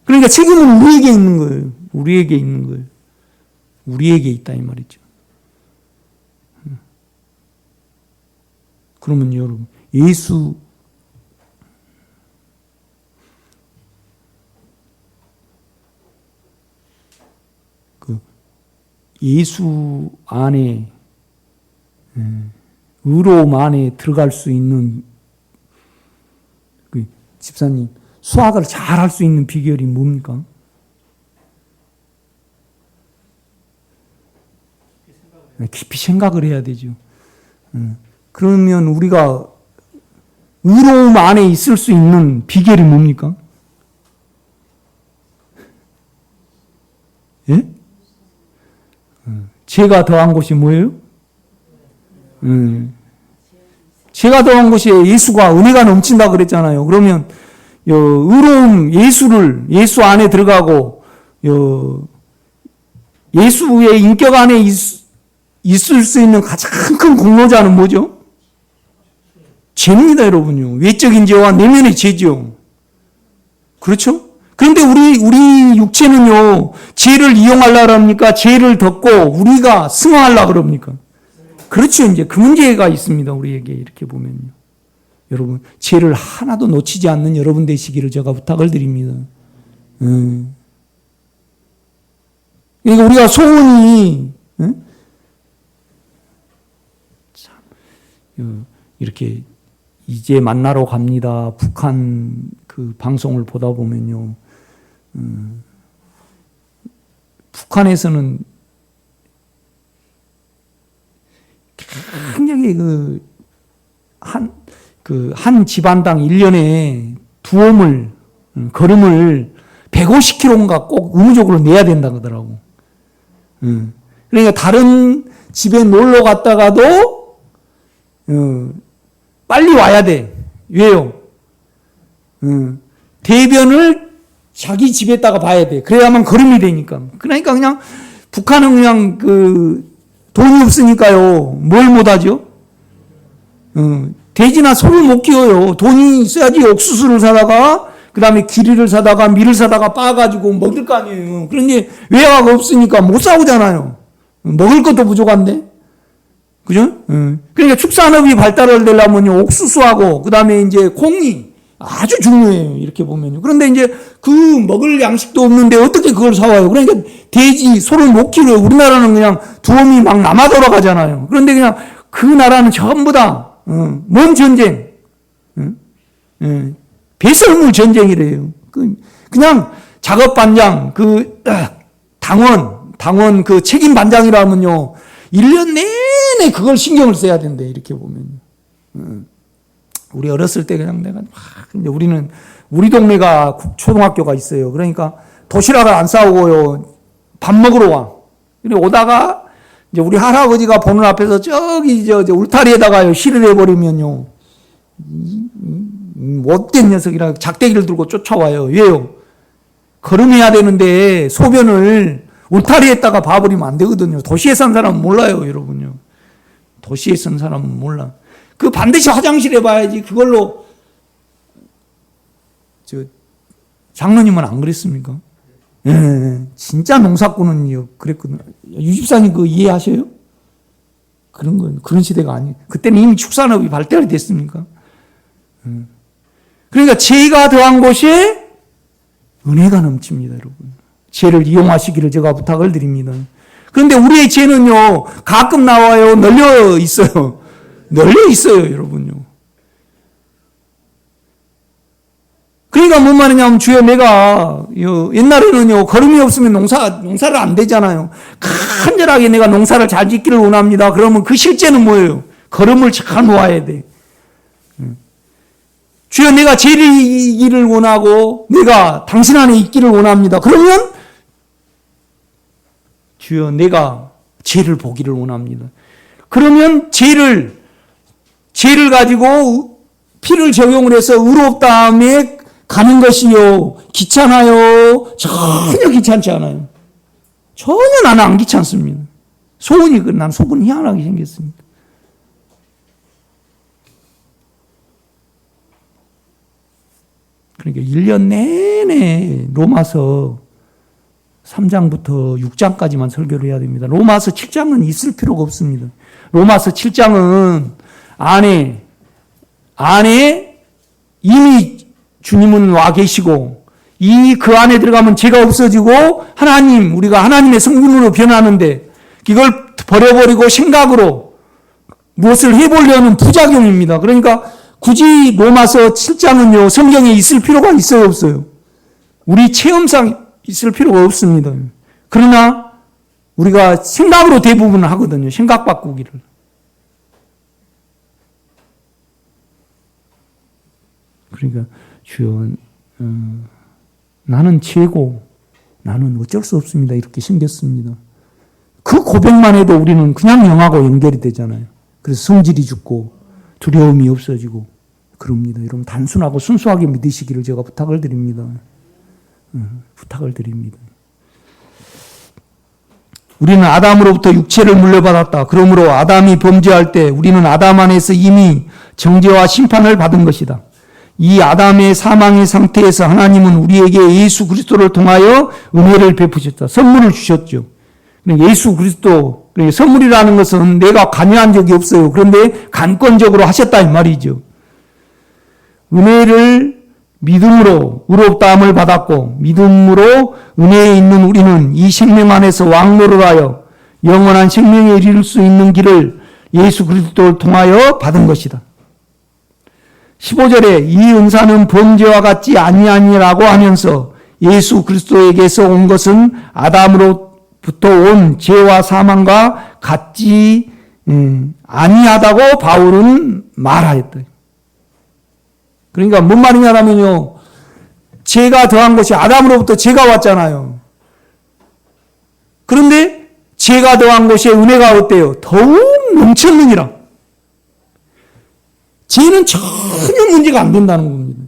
그러니까 책임은 우리에게 있는 거예요. 우리에게 있는 거예요. 우리에게 있다 이 말이죠. 그러면 여러분, 예수 안에, 의로움 안에 들어갈 수 있는, 집사님, 수학을 잘 할 수 있는 비결이 뭡니까? 깊이 생각을 해야 되죠. 그러면 우리가 의로움 안에 있을 수 있는 비결이 뭡니까? 예? 죄가 더한 것이 뭐예요? 죄가 더한 곳에 예수가 은혜가 넘친다 그랬잖아요. 그러면 의로움 예수 안에 들어가고 예수의 인격 안에 있을 수 있는 가장 큰 공로자는 뭐죠? 죄입니다, 여러분요. 외적인 죄와 내면의 죄죠. 그렇죠? 그런데 우리 육체는요, 죄를 이용하려고 합니까? 죄를 덮고 우리가 승화하려고 그럽니까? 그렇죠. 이제 그 문제가 있습니다. 우리에게 이렇게 보면요. 여러분, 죄를 하나도 놓치지 않는 여러분 되시기를 제가 부탁을 드립니다. 그러니까 우리가 소원이, 참, 이렇게 이제 만나러 갑니다. 북한 그 방송을 보다 보면요. 북한에서는 굉장히 한 집안당 1년에 걸음을 150km인가 꼭 의무적으로 내야 된다 그러더라고. 그러니까 다른 집에 놀러 갔다가도, 빨리 와야 돼. 왜요? 대변을 자기 집에다가 봐야 돼. 그래야만 걸음이 되니까. 그러니까 그냥 북한은 그냥 돈이 없으니까요. 뭘 못하죠? 돼지나 소를 못 키워요. 돈이 있어야지 옥수수를 사다가 그 다음에 기리를 사다가 밀을 사다가 빻아가지고 먹을 거 아니에요. 그런데 외화가 없으니까 못 싸우잖아요. 먹을 것도 부족한데. 그죠? 그러니까 축산업이 발달을 되려면요, 옥수수하고, 그 다음에 이제 콩이 아주 중요해요. 이렇게 보면요. 그런데 이제 먹을 양식도 없는데 어떻게 그걸 사와요? 그러니까 돼지, 소를 못 키워요. 우리나라는 그냥 두엄이 막 남아 돌아가잖아요. 그런데 그냥 그 나라는 전부 다, 뭔 전쟁? 배설물 전쟁이래요. 그냥 작업반장, 당원 책임 반장이라면요, 1년 내내 그걸 신경을 써야 된대, 이렇게 보면. 우리 어렸을 때 그냥 근데 우리 동네가 초등학교가 있어요. 그러니까 도시락을 안 싸오고요, 밥 먹으러 와. 그래 오다가, 이제 우리 할아버지가 보는 앞에서 저기, 울타리에다가요, 실을 해버리면요, 못된 녀석이라 작대기를 들고 쫓아와요. 왜요? 걸음해야 되는데, 소변을 울타리에다가 봐버리면 안 되거든요. 도시에 산 사람은 몰라요, 여러분요. 도시에 산 사람은 몰라. 반드시 화장실에 봐야지. 그걸로, 장로님은 안 그랬습니까? 예, 진짜 농사꾼은요, 그랬거든요. 유집사님 그거 이해하셔요? 그런 시대가 아니에요. 그때는 이미 축산업이 발달이 됐습니까? 그러니까 죄가 더한 곳에 은혜가 넘칩니다, 여러분. 죄를 이용하시기를 제가 부탁을 드립니다. 그런데 우리의 죄는요, 가끔 나와요. 널려 있어요. 널려 있어요, 여러분요. 그러니까 뭔 말이냐면, 주여 내가, 옛날에는요, 걸음이 없으면 농사를 안 되잖아요. 간절하게 내가 농사를 잘 짓기를 원합니다. 그러면 그 실제는 뭐예요? 걸음을 잘 놓아야 돼. 주여 내가 죄를 이기를 원하고, 내가 당신 안에 있기를 원합니다. 그러면, 주여 내가 죄를 보기를 원합니다. 그러면 죄를 가지고 피를 적용을 해서 의롭다함에 가는 것이요, 귀찮아요? 전혀 귀찮지 않아요. 전혀 나는 안 귀찮습니다. 난 속은 희한하게 생겼습니다. 그러니까 1년 내내 로마서 3장부터 6장까지만 설교를 해야 됩니다. 로마서 7장은 있을 필요가 없습니다. 로마서 7장은 안에 이미 주님은 와 계시고, 그 안에 들어가면 죄가 없어지고, 우리가 하나님의 성분으로 변하는데, 이걸 버려버리고 생각으로 무엇을 해보려는 부작용입니다. 그러니까 굳이 로마서 7장은요, 성경에 있을 필요가 있어요, 없어요? 우리 체험상 있을 필요가 없습니다. 그러나 우리가 생각으로 대부분 하거든요. 생각 바꾸기를. 그러니까 주여, 나는 죄고 나는 어쩔 수 없습니다. 이렇게 생겼습니다. 그 고백만 해도 우리는 그냥 영하고 연결이 되잖아요. 그래서 성질이 죽고 두려움이 없어지고 그럽니다. 여러분 단순하고 순수하게 믿으시기를 제가 부탁을 드립니다. 부탁을 드립니다. 우리는 아담으로부터 육체를 물려받았다. 그러므로 아담이 범죄할 때 우리는 아담 안에서 이미 정죄와 심판을 받은 것이다. 이 아담의 사망의 상태에서 하나님은 우리에게 예수 그리스도를 통하여 은혜를 베푸셨다. 선물을 주셨죠. 예수 그리스도, 선물이라는 것은 내가 관여한 적이 없어요. 그런데 간권적으로 하셨다 이 말이죠. 은혜를 믿음으로 의롭다함을 받았고 믿음으로 은혜에 있는 우리는 이 생명 안에서 왕노를 하여 영원한 생명에 이를 수 있는 길을 예수 그리스도를 통하여 받은 것이다. 15절에 이 은사는 범죄와 같지 아니하니라고 하면서 예수 그리스도에게서 온 것은 아담으로부터 온 죄와 사망과 같지 아니하다고 바울은 말하였다. 그러니까 뭔 말이냐면요, 죄가 더한 것이 아담으로부터 죄가 왔잖아요. 그런데 죄가 더한 것이 은혜가 어때요? 더욱 넘쳤느니라. 죄는 전혀 문제가 안 된다는 겁니다.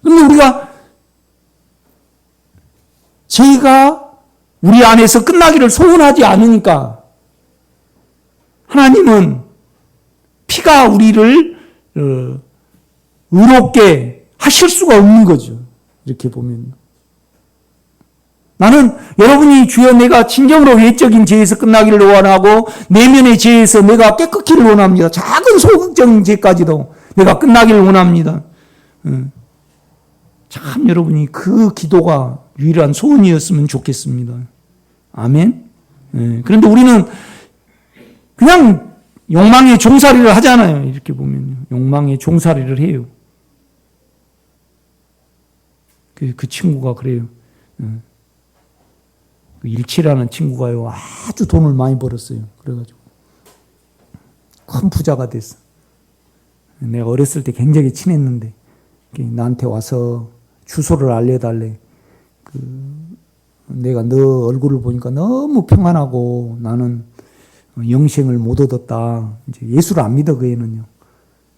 그런데 우리가 죄가 우리 안에서 끝나기를 소원하지 않으니까 하나님은 피가 우리를 의롭게 하실 수가 없는 거죠. 이렇게 보면. 나는 여러분이 주여 내가 진정으로 외적인 죄에서 끝나기를 원하고 내면의 죄에서 내가 깨끗기를 원합니다. 작은 소극적인 죄까지도 내가 끝나기를 원합니다. 참 여러분이 그 기도가 유일한 소원이었으면 좋겠습니다. 아멘. 그런데 우리는 그냥 욕망의 종살이를 하잖아요. 이렇게 보면 욕망의 종살이를 해요. 그 친구가 그래요. 그 일치라는 친구가요, 아주 돈을 많이 벌었어요. 그래가지고 큰 부자가 됐어. 내가 어렸을 때 굉장히 친했는데 나한테 와서 주소를 알려달래. 내가 너 얼굴을 보니까 너무 평안하고 나는 영생을 못 얻었다. 이제 예수를 안 믿어 그 애는요.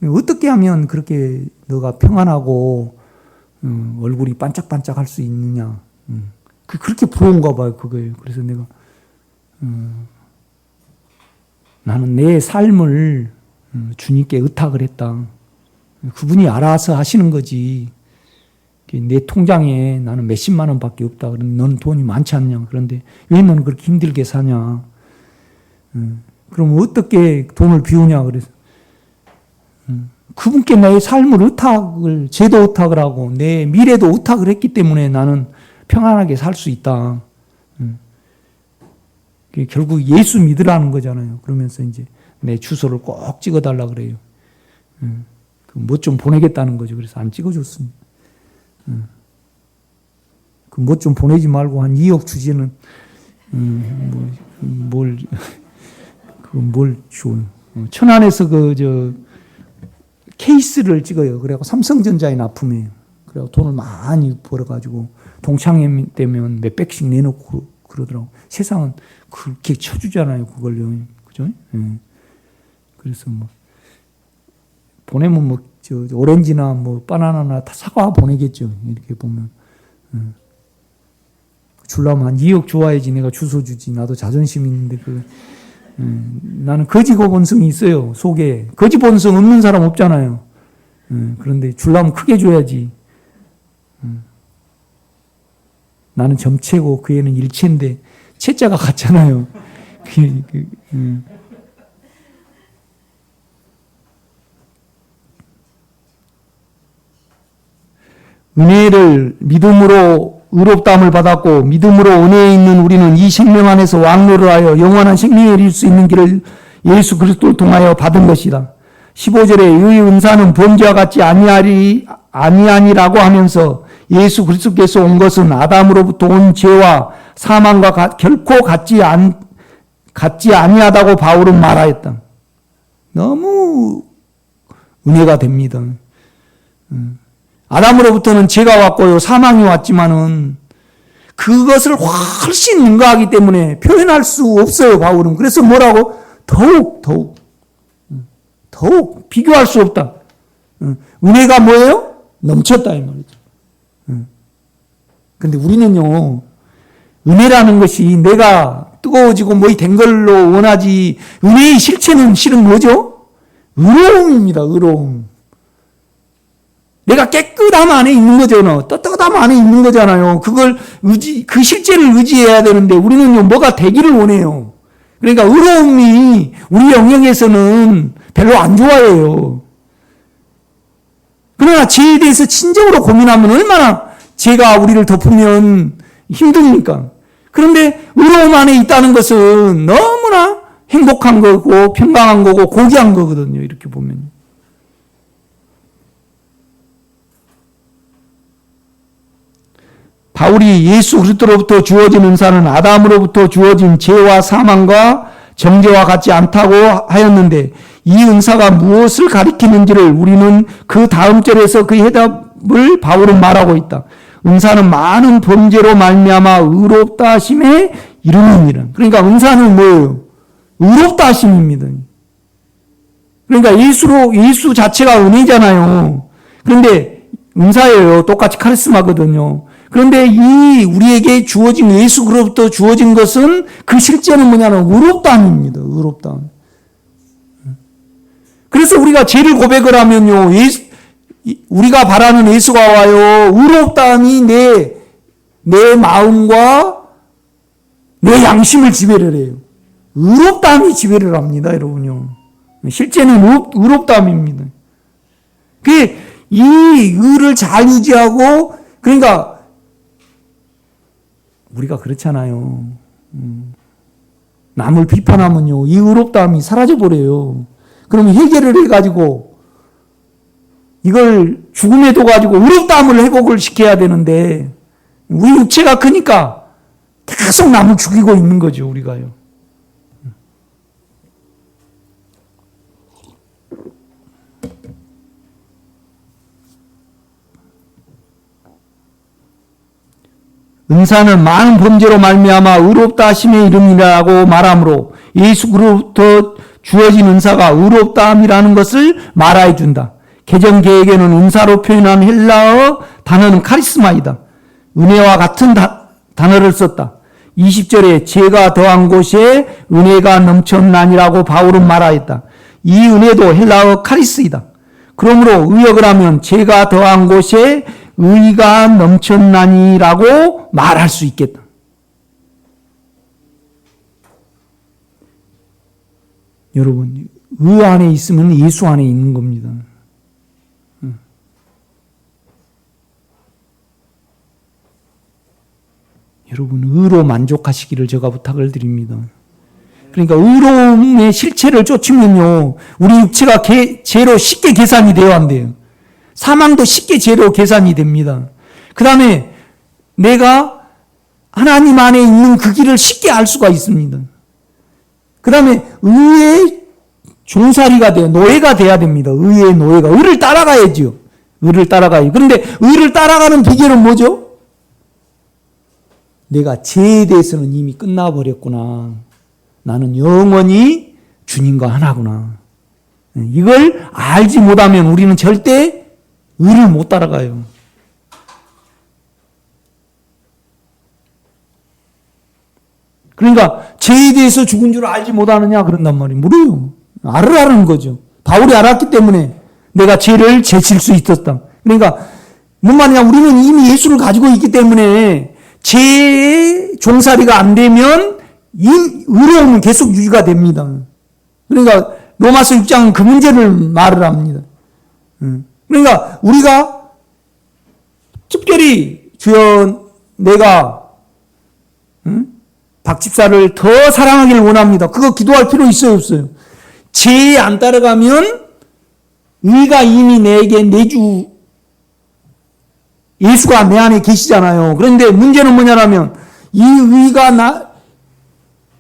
어떻게 하면 그렇게 너가 평안하고 얼굴이 반짝반짝 할 수 있느냐. 그렇게 부러운가 봐요, 그거예요. 그래서 내가, 나는 내 삶을 주님께 의탁을 했다. 그분이 알아서 하시는 거지. 내 통장에 나는 몇십만 원밖에 없다. 그런데 너는 돈이 많지 않냐. 그런데 왜 너는 그렇게 힘들게 사냐. 그럼 어떻게 돈을 비우냐. 그래서, 그분께 나의 삶을 의탁을, 제도 의탁을 하고 내 미래도 의탁을 했기 때문에 나는 평안하게 살 수 있다. 결국 예수 믿으라는 거잖아요. 그러면서 이제 내 주소를 꼭 찍어달라 그래요. 뭐 좀 보내겠다는 거죠. 그래서 안 찍어줬습니다. 그 뭐 좀 보내지 말고 한 2억 주지는 뭘 줘요. 천안에서 케이스를 찍어요. 그래갖고 삼성전자에 납품해요. 그래갖고 돈을 많이 벌어가지고 동창회 때면 몇 백씩 내놓고 그러더라고. 세상은 그렇게 쳐주잖아요, 그걸요. 그죠? 그래서 뭐, 보내면 뭐, 오렌지나 뭐, 바나나나 다 사과 보내겠죠. 이렇게 보면. 주려면 한 2억 줘야지 내가 주소 주지. 나도 자존심 있는데, 나는 거지 본성이 있어요, 속에. 거지 본성 없는 사람 없잖아요. 그런데 주려면 크게 줘야지. 나는 점체고 그 애는 일체인데 체자가 같잖아요. 은혜를 믿음으로 의롭다함을 받았고 믿음으로 은혜에 있는 우리는 이 생명 안에서 왕노를 하여 영원한 생명에 이를 수 있는 길을 예수 그리스도를 통하여 받은 것이다. 15절에 이 은사는 범죄와 같지 아니하니라고 하면서 예수 그리스도께서 온 것은 아담으로부터 온 죄와 사망과 결코 같지 아니하다고 바울은 말하였다. 너무 은혜가 됩니다. 아담으로부터는 죄가 왔고요, 사망이 왔지만은 그것을 훨씬 능가하기 때문에 표현할 수 없어요, 바울은. 그래서 뭐라고? 더욱 더욱 비교할 수 없다. 은혜가 뭐예요? 넘쳤다 이 말이죠. 근데 우리는요, 은혜라는 것이 내가 뜨거워지고 뭐이 된 걸로 원하지, 은혜의 실체는 실은 뭐죠? 의로움입니다. 의로움. 내가 깨끗함 안에 있는 거잖아요. 떳떳함 안에 있는 거잖아요. 그 실제를 의지해야 되는데 우리는요, 뭐가 되기를 원해요. 그러니까 의로움이 우리 영역에서는 별로 안 좋아해요. 그러나 죄에 대해서 진정으로 고민하면 얼마나 죄가 우리를 덮으면 힘듭니까? 그런데 의로움 안에 있다는 것은 너무나 행복한 거고 평강한 거고 고귀한 거거든요. 이렇게 보면. 바울이 예수 그리스도로부터 주어진 은사는 아담으로부터 주어진 죄와 사망과 정죄와 같지 않다고 하였는데 이 은사가 무엇을 가리키는지를 우리는 그 다음 절에서 그 해답을 바울은 말하고 있다. 은사는 많은 범죄로 말미암아 의롭다 하심에 이름이니라. 그러니까 은사는 뭐예요? 의롭다 하심입니다. 그러니까 예수 자체가 은혜잖아요. 그런데 은사예요. 똑같이 카리스마거든요. 그런데 이 우리에게 주어진 예수 그로부터 주어진 것은 그 실제는 뭐냐면 의롭다함입니다. 의롭다함. 그래서 우리가 죄를 고백을 하면요, 우리가 바라는 예수가 와요. 의롭다함이 내 마음과 내 양심을 지배를 해요. 의롭다함이 지배를 합니다, 여러분요. 실제는 의롭다함입니다. 이 의를 잘 유지하고, 그러니까 우리가 그렇잖아요. 남을 비판하면요, 이 의롭다함이 사라져버려요. 그러면 해결을 해가지고 이걸 죽음에 둬가지고 의롭다함을 회복을 시켜야 되는데 우리 육체가 크니까 계속 남을 죽이고 있는 거죠, 우리가요. 은사는 많은 범죄로 말미암아 의롭다 하심의 이름이라고 말하므로 예수 그로부터 주어진 은사가 의롭다함이라는 것을 말하여 준다. 개정계에게는 은사로 표현한 헬라어 단어는 카리스마이다. 은혜와 같은 단어를 썼다. 20절에 죄가 더한 곳에 은혜가 넘쳤나니라고 바울은 말하였다. 이 은혜도 헬라어 카리스이다. 그러므로 의역을 하면 죄가 더한 곳에 의가 넘쳤나니라고 말할 수 있겠다. 여러분, 의 안에 있으면 예수 안에 있는 겁니다. 여러분, 의로 만족하시기를 제가 부탁을 드립니다. 그러니까 의로움의 실체를 쫓으면요, 우리 육체가 죄로 쉽게 계산이 되어야 한대요. 사망도 쉽게 죄로 계산이 됩니다. 그 다음에 내가 하나님 안에 있는 그 길을 쉽게 알 수가 있습니다. 그 다음에 의의 종살이가 돼요. 노예가 돼야 됩니다. 의의 노예가. 의를 따라가야죠. 의를 따라가요. 그런데 의를 따라가는 비결은 뭐죠? 내가 죄에 대해서는 이미 끝나버렸구나. 나는 영원히 주님과 하나구나. 이걸 알지 못하면 우리는 절대 의를 못 따라가요. 그러니까 죄에 대해서 죽은 줄 알지 못하느냐 그런단 말이에요. 모르요. 알으라는 거죠. 바울이 알았기 때문에 내가 죄를 제칠 수 있었다. 그러니까 뭔 말이냐, 우리는 이미 예수를 가지고 있기 때문에 죄의 종살이가 안 되면 이 의로움은 계속 유지가 됩니다. 그러니까 로마서 6장은 그 문제를 말을 합니다. 그러니까 우리가 특별히 주여 내가 박 집사를 더 사랑하기를 원합니다. 그거 기도할 필요 있어요, 없어요? 죄에 안 따라가면 의가 이미 내게 내주 예수가 내 안에 계시잖아요. 그런데 문제는 뭐냐면 이 의가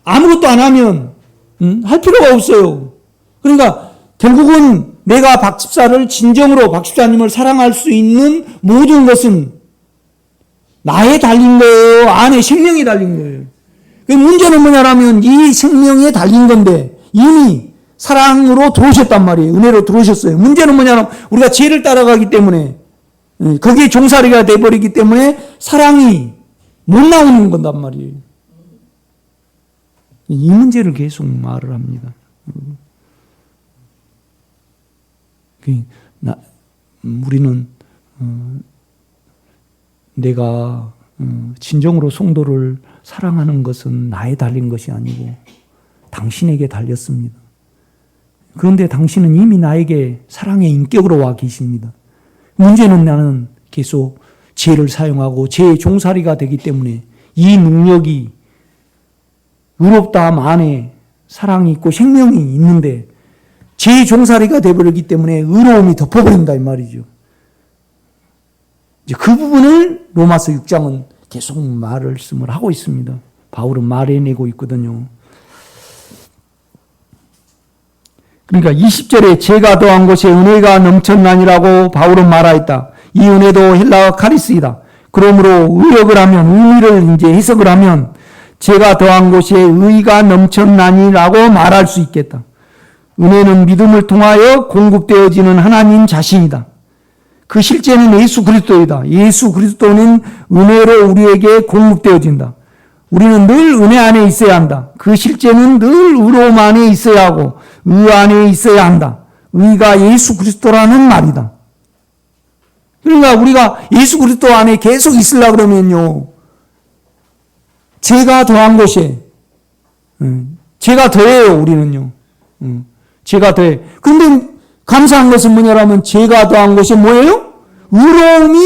아무것도 안 하면 할 필요가 없어요. 그러니까 결국은 내가 박 집사를 진정으로 박 집사님을 사랑할 수 있는 모든 것은 나에 달린 거예요? 안에 생명이 달린 거예요? 그 문제는 뭐냐면 이 생명에 달린 건데 이미 사랑으로 들어오셨단 말이에요. 은혜로 들어오셨어요. 문제는 뭐냐면 우리가 죄를 따라가기 때문에 거기에 종살이가 돼버리기 때문에 사랑이 못 나오는 건단 말이에요. 이 문제를 계속 말을 합니다. 우리는 내가 진정으로 성도를 사랑하는 것은 나에 달린 것이 아니고 당신에게 달렸습니다. 그런데 당신은 이미 나에게 사랑의 인격으로 와 계십니다. 문제는 나는 계속 죄를 사용하고 죄의 종살이가 되기 때문에 이 능력이 의롭다함 안에 사랑이 있고 생명이 있는데 죄의 종살이가 되어버리기 때문에 의로움이 덮어버린다 이 말이죠. 이제 그 부분을 로마서 6장은 계속 말씀을 하고 있습니다. 바울은 말해내고 있거든요. 그러니까 20절에 죄가 더한 곳에 은혜가 넘쳤나니라고 바울은 말하였다. 이 은혜도 헬라어 카리스이다. 그러므로 의역을 하면 의미를 이제 해석을 하면 죄가 더한 곳에 의가 넘쳤나니라고 말할 수 있겠다. 은혜는 믿음을 통하여 공급되어지는 하나님 자신이다. 그 실제는 예수 그리스도이다. 예수 그리스도는 은혜로 우리에게 공급되어진다. 우리는 늘 은혜 안에 있어야 한다. 그 실제는 늘 의로움 안에 있어야 하고 의 안에 있어야 한다. 의가 예수 그리스도라는 말이다. 그러니까 우리가 예수 그리스도 안에 계속 있으려고 그러면요. 죄가 더한 곳에 죄가 더해요. 우리는요. 죄가 더해. 그런데 감사한 것은 뭐냐면 죄가 더한 곳에 뭐예요? 의로움이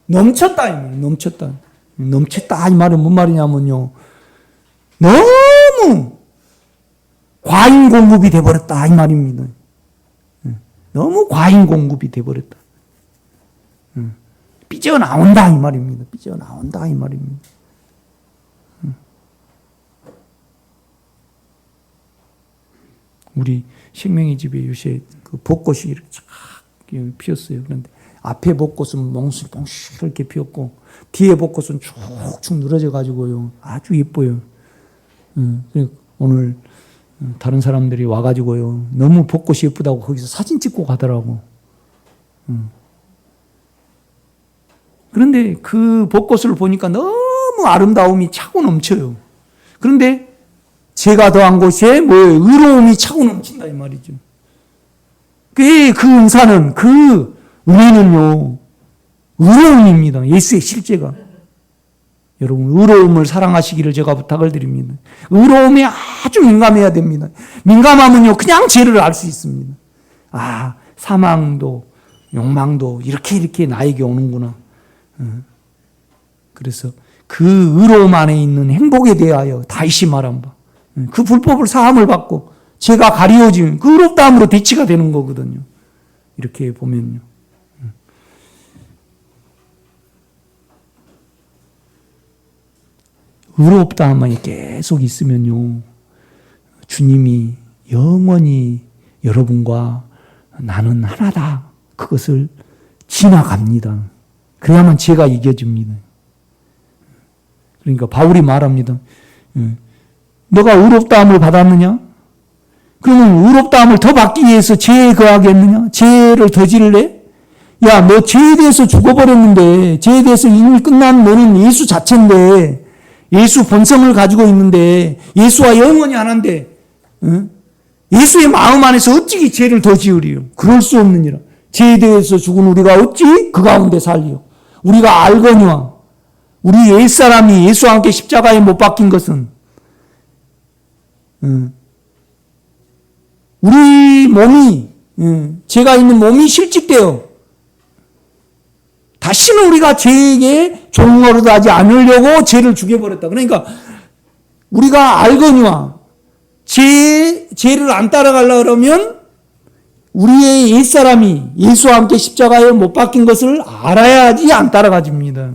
넘쳤다. 넘쳤다. 넘쳤다 이 말은 뭔 말이냐면요. 너무 과잉 공급이 돼버렸다 이 말입니다. 너무 과잉 공급이 돼버렸다. 삐져나온다 이 말입니다. 삐져나온다 이 말입니다. 우리 생명의 집에 요새 그 벚꽃이 이렇게 쫙 피었어요. 그런데 앞에 벚꽃은 몽실몽실 이렇게 피었고 뒤에 벚꽃은 쭉쭉 늘어져 가지고요. 아주 예뻐요. 오늘 다른 사람들이 와가지고요. 너무 벚꽃이 예쁘다고 거기서 사진 찍고 가더라고. 그런데 그 벚꽃을 보니까 너무 아름다움이 차고 넘쳐요. 그런데 죄가 더한 곳에 뭐예요? 의로움이 차고 넘친다 이 말이죠. 그 은사는 그 은혜는요. 의로움입니다. 예수의 실제가. 여러분 의로움을 사랑하시기를 제가 부탁을 드립니다. 의로움에 아주 민감해야 됩니다. 민감하면요. 그냥 죄를 알 수 있습니다. 아 사망도 욕망도 이렇게 나에게 오는구나. 그래서 그 의로움 안에 있는 행복에 대하여 다윗이 말한 바. 그 불법을 사함을 받고 죄가 가리워지면 그 의롭다함으로 대치가 되는 거거든요. 이렇게 보면요. 의롭다함이 계속 있으면요. 주님이 영원히 여러분과 나는 하나다. 그것을 지나갑니다. 그래야만 죄가 이겨집니다. 그러니까 바울이 말합니다. 너가 의롭다함을 받았느냐? 그러면 의롭다함을 더 받기 위해서 죄에 거하겠느냐? 죄를 더 질래? 야, 너 죄에 대해서 죽어버렸는데, 죄에 대해서 이미 끝난 너는 예수 자체인데, 예수 본성을 가지고 있는데, 예수와 영원히 하나인데, 예수의 마음 안에서 어찌 죄를 더 지으리요? 그럴 수 없느니라. 죄에 대해서 죽은 우리가 어찌 그 가운데 살리요? 우리가 알거니와 우리 옛사람이 예수와 함께 십자가에 못 박힌 것은 우리 몸이 죄가 있는 몸이 실직되어 다시는 우리가 죄에게 종노릇하지 않으려고 죄를 죽여버렸다. 그러니까 우리가 알거니와 죄를 안 따라가려고 그러면 우리의 옛사람이 예수와 함께 십자가에 못 박힌 것을 알아야지 안 따라가집니다.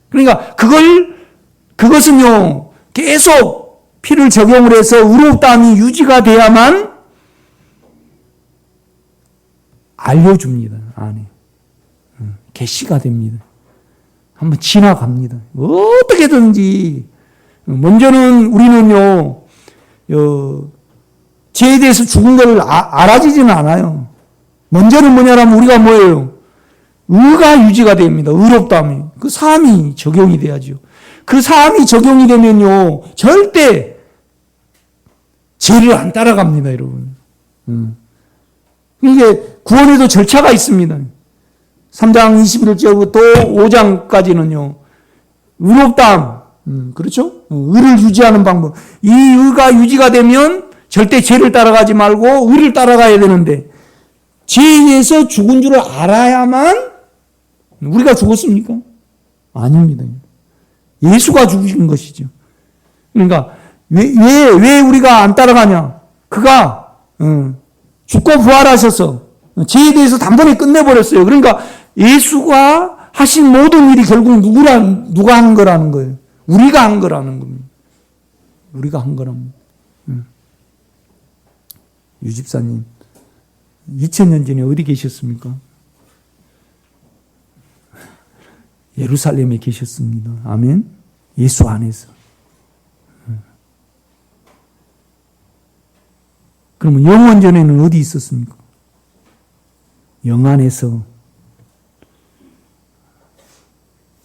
그러니까 그것은요 계속 피를 적용을 해서 의롭다함이 유지가 돼야만 알려줍니다. 안에 계시가 됩니다. 한번 지나갑니다. 어떻게든지 먼저는 우리는요 죄에 대해서 죽은 걸 알아지지는 않아요. 먼저는 뭐냐면 우리가 뭐예요? 의가 유지가 됩니다. 의롭다함이. 그 사함이 적용이 돼야죠. 그 사함이 적용이 되면요, 절대 죄를 안 따라갑니다, 여러분. 이게 구원에도 절차가 있습니다. 3장 21절부터 5장까지는요, 의롭다함, 그렇죠? 의를 유지하는 방법. 이 의가 유지가 되면 절대 죄를 따라가지 말고 의를 따라가야 되는데, 죄에 대해서 죽은 줄을 알아야만 우리가 죽었습니까? 아닙니다. 예수가 죽으신 것이죠. 그러니까 왜 우리가 안 따라가냐? 그가 죽고 부활하셔서 죄에 대해서 단번에 끝내버렸어요. 그러니까 예수가 하신 모든 일이 결국 누가 한 거라는 거예요? 우리가 한 거라는 겁니다. 우리가 한 거랍니다. 유 집사님, 2000년 전에 어디 계셨습니까? 예루살렘에 계셨습니다. 아멘. 예수 안에서. 그러면 영원 전에는 어디 있었습니까? 영 안에서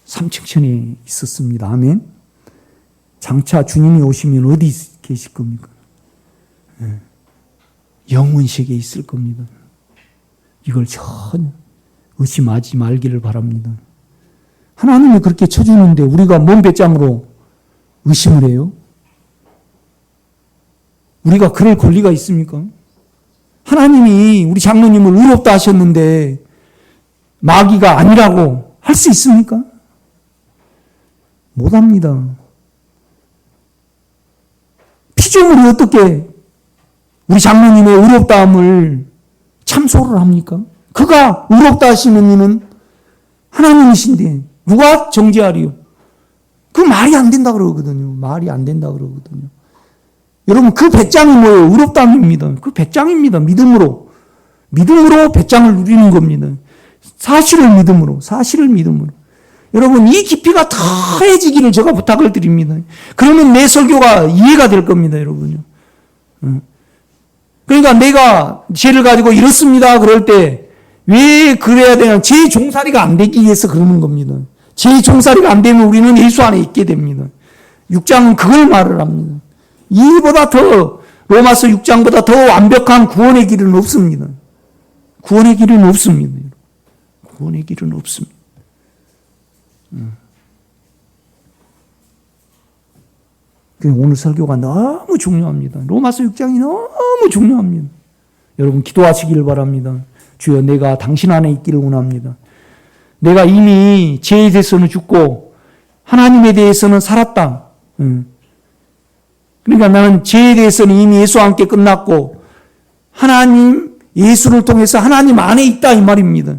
삼층천에 있었습니다. 아멘. 장차 주님이 오시면 어디 계실 겁니까? 영원 세계에 있을 겁니다. 이걸 전혀 의심하지 말기를 바랍니다. 하나님이 그렇게 쳐주는데 우리가 뭔 배짱으로 의심을 해요? 우리가 그럴 권리가 있습니까? 하나님이 우리 장로님을 의롭다 하셨는데 마귀가 아니라고 할 수 있습니까? 못합니다. 피조물이 어떻게 우리 장로님의 의롭다함을 참소를 합니까? 그가 의롭다 하시는 이는 하나님이신데 누가 정죄하리요? 그 말이 안 된다 그러거든요. 말이 안 된다 그러거든요. 여러분, 그 배짱이 뭐예요? 의롭다함입니다. 그 배짱입니다. 믿음으로 배짱을 누리는 겁니다. 사실을 믿음으로. 여러분, 이 깊이가 더해지기를 제가 부탁을 드립니다. 그러면 내 설교가 이해가 될 겁니다, 여러분요. 그러니까 내가 죄를 가지고 이렇습니다. 그럴 때 왜 그래야 되냐? 죄 종살이가 안 되기 위해서 그러는 겁니다. 죄 종살이가 안 되면 우리는 예수 안에 있게 됩니다. 6장은 그걸 말을 합니다. 이보다 더 로마서 6장보다 더 완벽한 구원의 길은 없습니다. 구원의 길은 없습니다. 구원의 길은 없습니다. 오늘 설교가 너무 중요합니다. 로마서 6장이 너무 중요합니다. 여러분 기도하시길 바랍니다. 주여, 내가 당신 안에 있기를 원합니다. 내가 이미 죄에 대해서는 죽고 하나님에 대해서는 살았다. 그러니까 나는 죄에 대해서는 이미 예수와 함께 끝났고 하나님, 예수를 통해서 하나님 안에 있다 이 말입니다.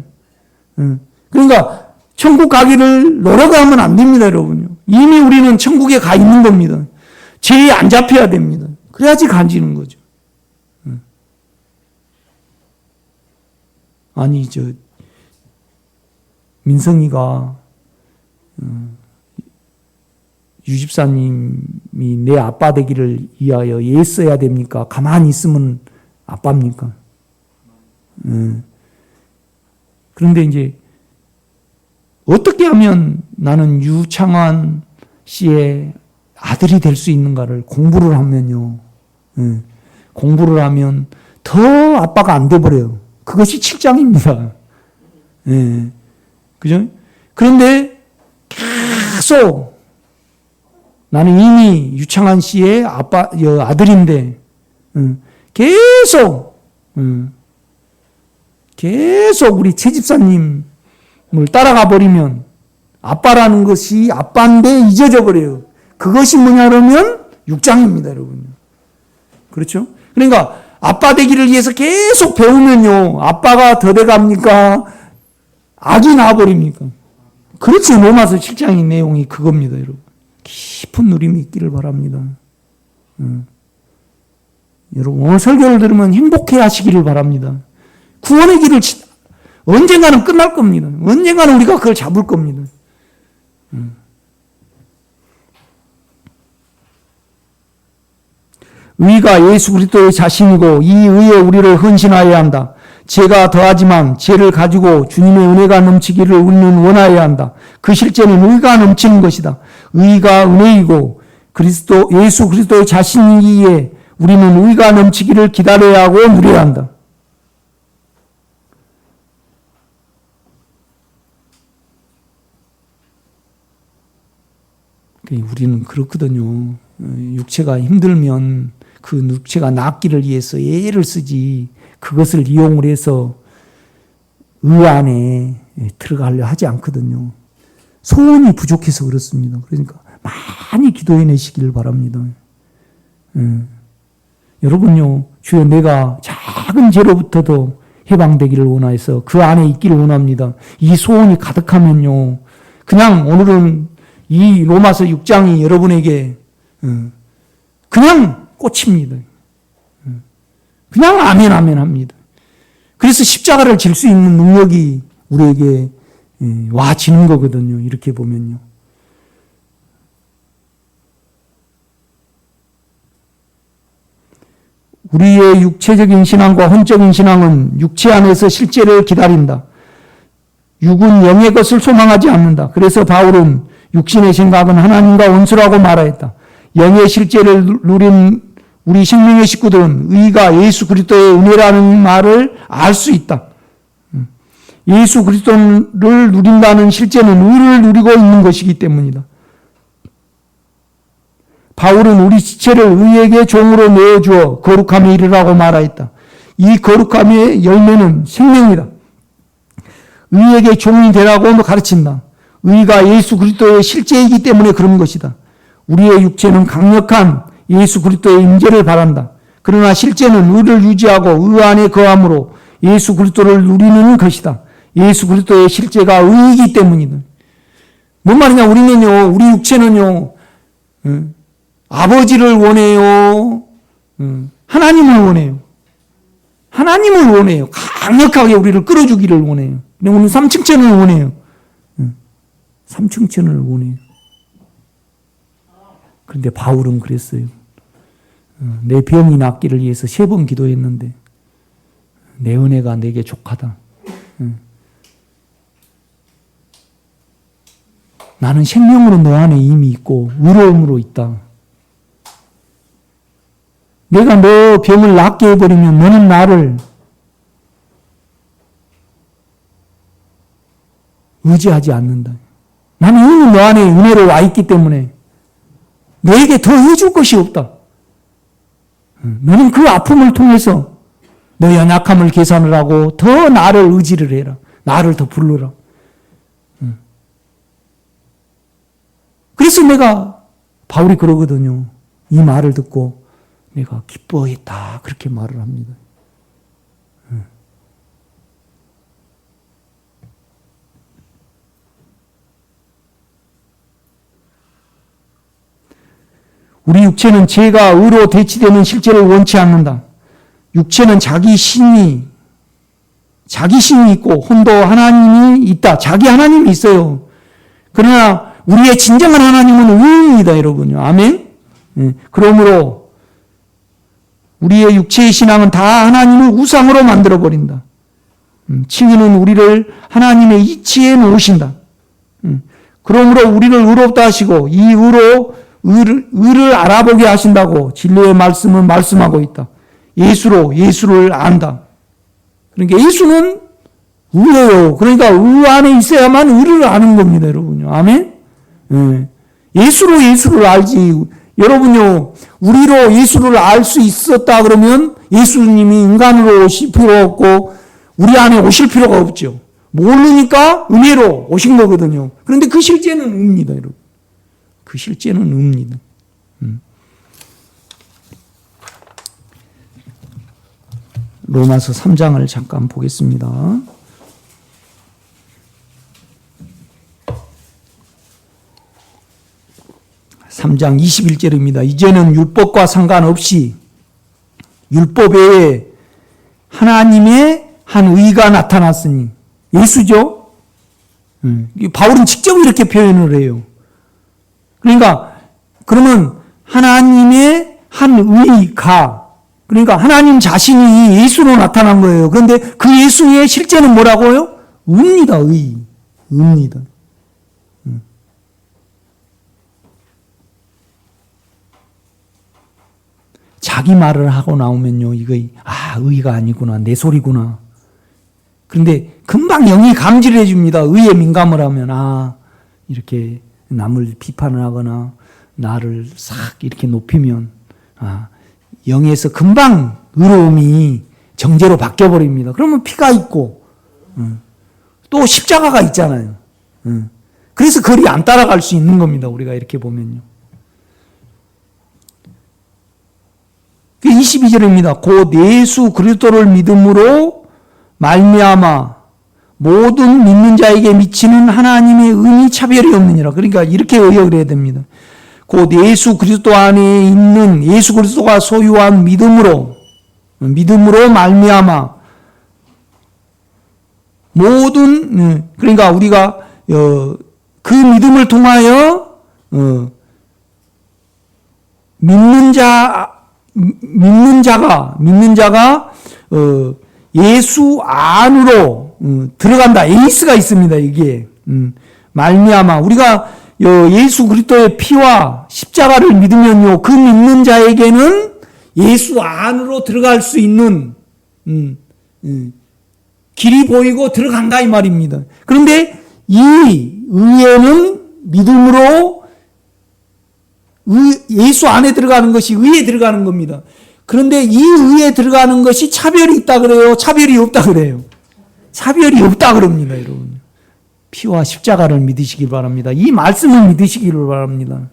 그러니까 천국 가기를 노력하면 안 됩니다, 여러분요. 이미 우리는 천국에 가 있는 겁니다. 죄에 안 잡혀야 됩니다. 그래야지 간지는 거죠. 아니, 민성이가 유집사님이 내 아빠 되기를 위하여 애써야 됩니까? 가만히 있으면 아빠입니까? 그런데 이제 어떻게 하면 나는 유창환 씨의 아들이 될 수 있는가를 공부를 하면요. 공부를 하면 더 아빠가 안 돼버려요. 그것이 7장입니다. 그죠? 그런데 계속 나는 이미 유창환 씨의 아들인데 계속 우리 최 집사님을 따라가 버리면 아빠라는 것이 아빠인데 잊어져 버려요. 그것이 뭐냐 그러면 6장입니다, 여러분. 그렇죠? 그러니까 아빠 되기를 위해서 계속 배우면요, 아빠가 더 돼갑니까? 악이 나와버립니까? 그렇지. 로마서 7장의 내용이 그겁니다, 여러분. 깊은 누림이 있기를 바랍니다. 여러분, 오늘 설교를 들으면 행복해 하시기를 바랍니다. 구원의 길을 언젠가는 끝날 겁니다. 언젠가는 우리가 그걸 잡을 겁니다. 의가 예수 그리스도의 자신이고 이 의에 우리를 헌신하여야 한다. 죄가 더하지만 죄를 가지고 주님의 은혜가 넘치기를 우리는 원하여야 한다. 그 실제는 의가 넘치는 것이다. 의가 은혜이고 예수 그리스도의 자신이기에 우리는 의가 넘치기를 기다려야 하고 누려야 한다. 우리는 그렇거든요. 육체가 힘들면 그 육체가 낫기를 위해서 애를 쓰지 그것을 이용을 해서 의 안에 들어가려 하지 않거든요. 소원이 부족해서 그렇습니다. 그러니까 많이 기도해내시기를 바랍니다. 여러분요, 주여 내가 작은 죄로부터도 해방되기를 원하여서 그 안에 있기를 원합니다. 이 소원이 가득하면요, 그냥 오늘은 이 로마서 6장이 여러분에게 그냥 꽂힙니다. 그냥 아멘 아멘 합니다. 그래서 십자가를 질 수 있는 능력이 우리에게 와지는 거거든요. 이렇게 보면요. 우리의 육체적인 신앙과 혼적인 신앙은 육체 안에서 실제를 기다린다. 육은 영의 것을 소망하지 않는다. 그래서 바울은 육신의 생각은 하나님과 원수라고 말하였다. 영의 실제를 누린 우리 생명의 식구들은 의가 예수 그리스도의 은혜라는 말을 알 수 있다. 예수 그리스도를 누린다는 실제는 의를 누리고 있는 것이기 때문이다. 바울은 우리 지체를 의에게 종으로 내어주어 거룩함에 이르라고 말하였다. 이 거룩함의 열매는 생명이다. 의에게 종이 되라고 가르친다. 의가 예수 그리스도의 실제이기 때문에 그런 것이다. 우리의 육체는 강력한 예수 그리스도의 임재를 바란다. 그러나 실제는 의를 유지하고 의 안에 거함으로 예수 그리스도를 누리는 것이다. 예수 그리스도의 실제가 의이기 때문이다. 뭔 말이냐? 우리는요, 우리 육체는요, 아버지를 원해요. 하나님을 원해요. 하나님을 원해요. 강력하게 우리를 끌어주기를 원해요. 우리는 삼층천을 원해요. 삼층천을 원해요. 그런데 바울은 그랬어요. 내 병이 낫기를 위해서 3번 기도했는데 내 은혜가 내게 족하다. 나는 생명으로 너 안에 이미 있고 의로움으로 있다. 내가 너 병을 낫게 해버리면 너는 나를 의지하지 않는다. 나는 이미 너 안에 은혜로 와 있기 때문에 너에게 더 해줄 것이 없다. 너는 그 아픔을 통해서 너 연약함을 계산을 하고 더 나를 의지를 해라. 나를 더 부르라. 그래서 내가 바울이 그러거든요. 이 말을 듣고 내가 기뻐했다. 그렇게 말을 합니다. 우리 육체는 죄가 의로 대치되는 실제를 원치 않는다. 육체는 자기 신이 있고 혼도 하나님이 있다. 자기 하나님이 있어요. 그러나 우리의 진정한 하나님은 의입니다, 여러분요. 아멘? 그러므로 우리의 육체의 신앙은 다 하나님을 우상으로 만들어버린다. 칭의는 우리를 하나님의 이치에 놓으신다. 그러므로 우리를 의롭다 하시고 이 의를 알아보게 하신다고 진리의 말씀은 말씀하고 있다. 예수를 안다. 그러니까 예수는 의예요. 그러니까 의 안에 있어야만 의를 아는 겁니다, 여러분요. 아멘? 예수를 알지. 여러분요, 우리로 예수를 알 수 있었다 그러면 예수님이 인간으로 오실 필요 없고 우리 안에 오실 필요가 없죠. 모르니까 은혜로 오신 거거든요. 그런데 그 실제는 의입니다, 여러분. 그 실제는 의입니다. 로마서 3장을 잠깐 보겠습니다. 3장 21절입니다. 이제는 율법과 상관없이 율법 외에 하나님의 한 의가 나타났으니 예수죠. 바울은 직접 이렇게 표현을 해요. 그러니까 그러면 하나님의 한 의가, 그러니까 하나님 자신이 예수로 나타난 거예요. 그런데 그 예수의 실제는 뭐라고요? 의입니다. 의입니다. 자기 말을 하고 나오면요, 이거 의가 아니구나, 내 소리구나. 그런데 금방 영이 감지를 해줍니다. 의에 민감을 하면 이렇게 남을 비판을 하거나 나를 싹 이렇게 높이면 영에서 금방 의로움이 정죄로 바뀌어버립니다. 그러면 피가 있고 또 십자가가 있잖아요. 그래서 거리 안 따라갈 수 있는 겁니다. 우리가 이렇게 보면요. 22절입니다. 곧 예수 그리스도를 믿음으로 말미암아 모든 믿는 자에게 미치는 하나님의 은이 차별이 없느니라. 그러니까 이렇게 의역을 해야 됩니다. 곧 예수 그리스도 안에 있는 예수 그리스도가 소유한 믿음으로 말미암아 모든, 그러니까 우리가 그 믿음을 통하여 믿는 자가 예수 안으로 들어간다. 에이스가 있습니다. 이게 말미암아 우리가 예수 그리스도의 피와 십자가를 믿으면요, 그 믿는 자에게는 예수 안으로 들어갈 수 있는 길이 보이고 들어간다 이 말입니다. 그런데 이 의에는 믿음으로 예수 안에 들어가는 것이 의에 들어가는 겁니다. 그런데 이 의에 들어가는 것이 차별이 있다 그래요? 차별이 없다 그래요? 차별이 없다 그럽니다, 여러분. 피와 십자가를 믿으시기 바랍니다. 이 말씀을 믿으시기를 바랍니다.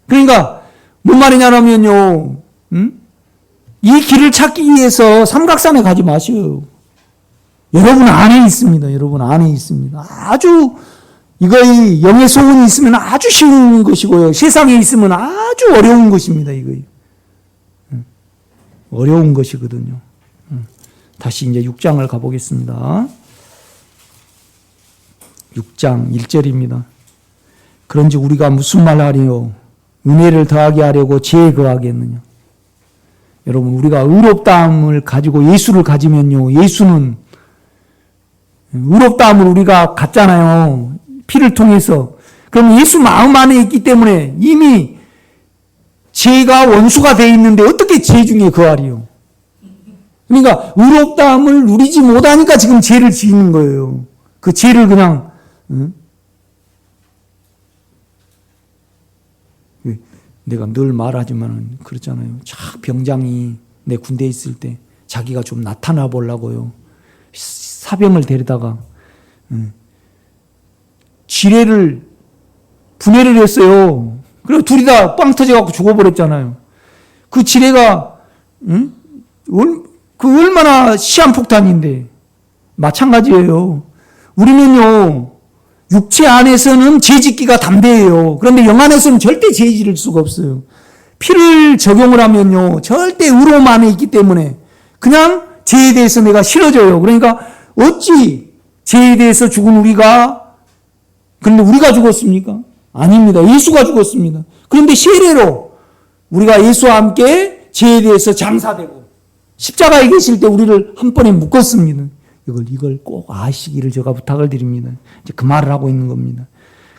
그러니까 뭔 말이냐면요, 이 길을 찾기 위해서 삼각산에 가지 마시오. 여러분 안에 있습니다. 여러분 안에 있습니다. 아주 이거의 영의 소원이 있으면 아주 쉬운 것이고요. 세상에 있으면 아주 어려운 것입니다. 이거 어려운 것이거든요. 다시 이제 6장을 가보겠습니다. 6장 1절입니다. 그런지 우리가 무슨 말 하리요? 은혜를 더하게 하려고 죄에 거하겠느냐? 여러분, 우리가 의롭다함을 가지고 예수를 가지면요, 예수는 의롭다함을 우리가 갖잖아요. 피를 통해서. 그럼 예수 마음 안에 있기 때문에 이미 죄가 원수가 되어 있는데 어떻게 죄 중에 거하리요? 그러니까 의롭다함을 누리지 못하니까 지금 죄를 지는 거예요. 그 죄를 그냥 내가 늘 말하지만 그렇잖아요. 병장이 내 군대에 있을 때 자기가 좀 나타나 보려고요, 사병을 데리다가 지뢰를 분해를 했어요. 그리고 둘이 다 빵 터져갖고 죽어버렸잖아요. 그 지뢰가 그 얼마나 시한폭탄인데 마찬가지예요. 우리는요, 육체 안에서는 죄 짓기가 담대해요. 그런데 영 안에서는 절대 죄 지을 수가 없어요. 피를 적용을 하면요, 절대 의로움 안에 있기 때문에 그냥 죄에 대해서 내가 싫어져요. 그러니까 어찌 죄에 대해서 죽은 우리가, 그런데 우리가 죽었습니까? 아닙니다. 예수가 죽었습니다. 그런데 세례로 우리가 예수와 함께 죄에 대해서 장사되고 십자가에 계실 때 우리를 한 번에 묶었습니다. 이걸 꼭 아시기를 제가 부탁을 드립니다. 이제 그 말을 하고 있는 겁니다.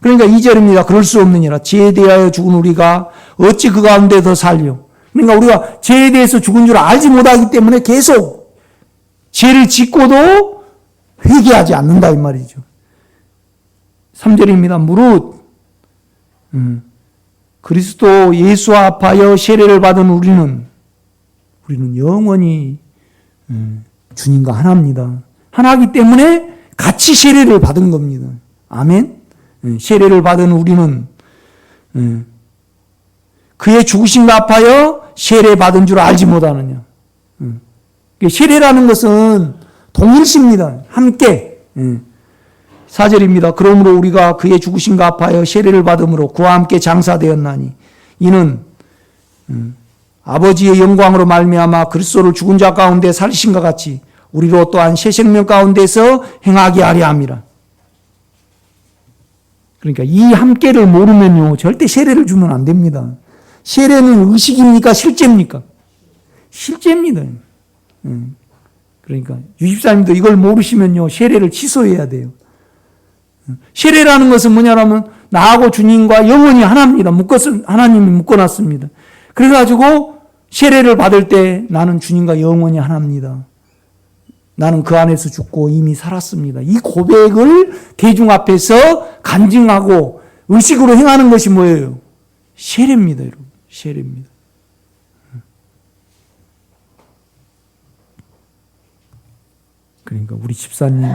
그러니까 2절입니다. 그럴 수 없느니라. 죄에 대하여 죽은 우리가 어찌 그 가운데 더 살려. 그러니까 우리가 죄에 대해서 죽은 줄 알지 못하기 때문에 계속 죄를 짓고도 회개하지 않는다 이 말이죠. 3절입니다. 무릇 그리스도 예수와 합하여 세례를 받은 우리는 영원히 주님과 하나입니다. 하나이기 때문에 같이 세례를 받은 겁니다. 아멘. 세례를 받은 우리는 그의 죽으심과 합하여 세례 받은 줄 알지 못하느냐. 세례라는 것은 동일시입니다. 함께. 4절입니다. 그러므로 우리가 그의 죽으심과 합하여 세례를 받음으로 그와 함께 장사되었나니 이는 아버지의 영광으로 말미암아 그리스도를 죽은 자 가운데 살리신 것 같이 우리로 또한 새 생명 가운데서 행하게 하려 함이라. 그러니까 이 함께를 모르면요, 절대 세례를 주면 안 됩니다. 세례는 의식입니까? 실제입니까? 실제입니다. 그러니까 유집사님도 이걸 모르시면요, 세례를 취소해야 돼요. 세례라는 것은 뭐냐면 나하고 주님과 영원히 하나입니다. 하나님이 묶어놨습니다. 그래가지고 세례를 받을 때 나는 주님과 영원히 하나입니다. 나는 그 안에서 죽고 이미 살았습니다. 이 고백을 대중 앞에서 간증하고 의식으로 행하는 것이 뭐예요? 세례입니다, 여러분. 세례입니다. 그러니까 우리 집사님,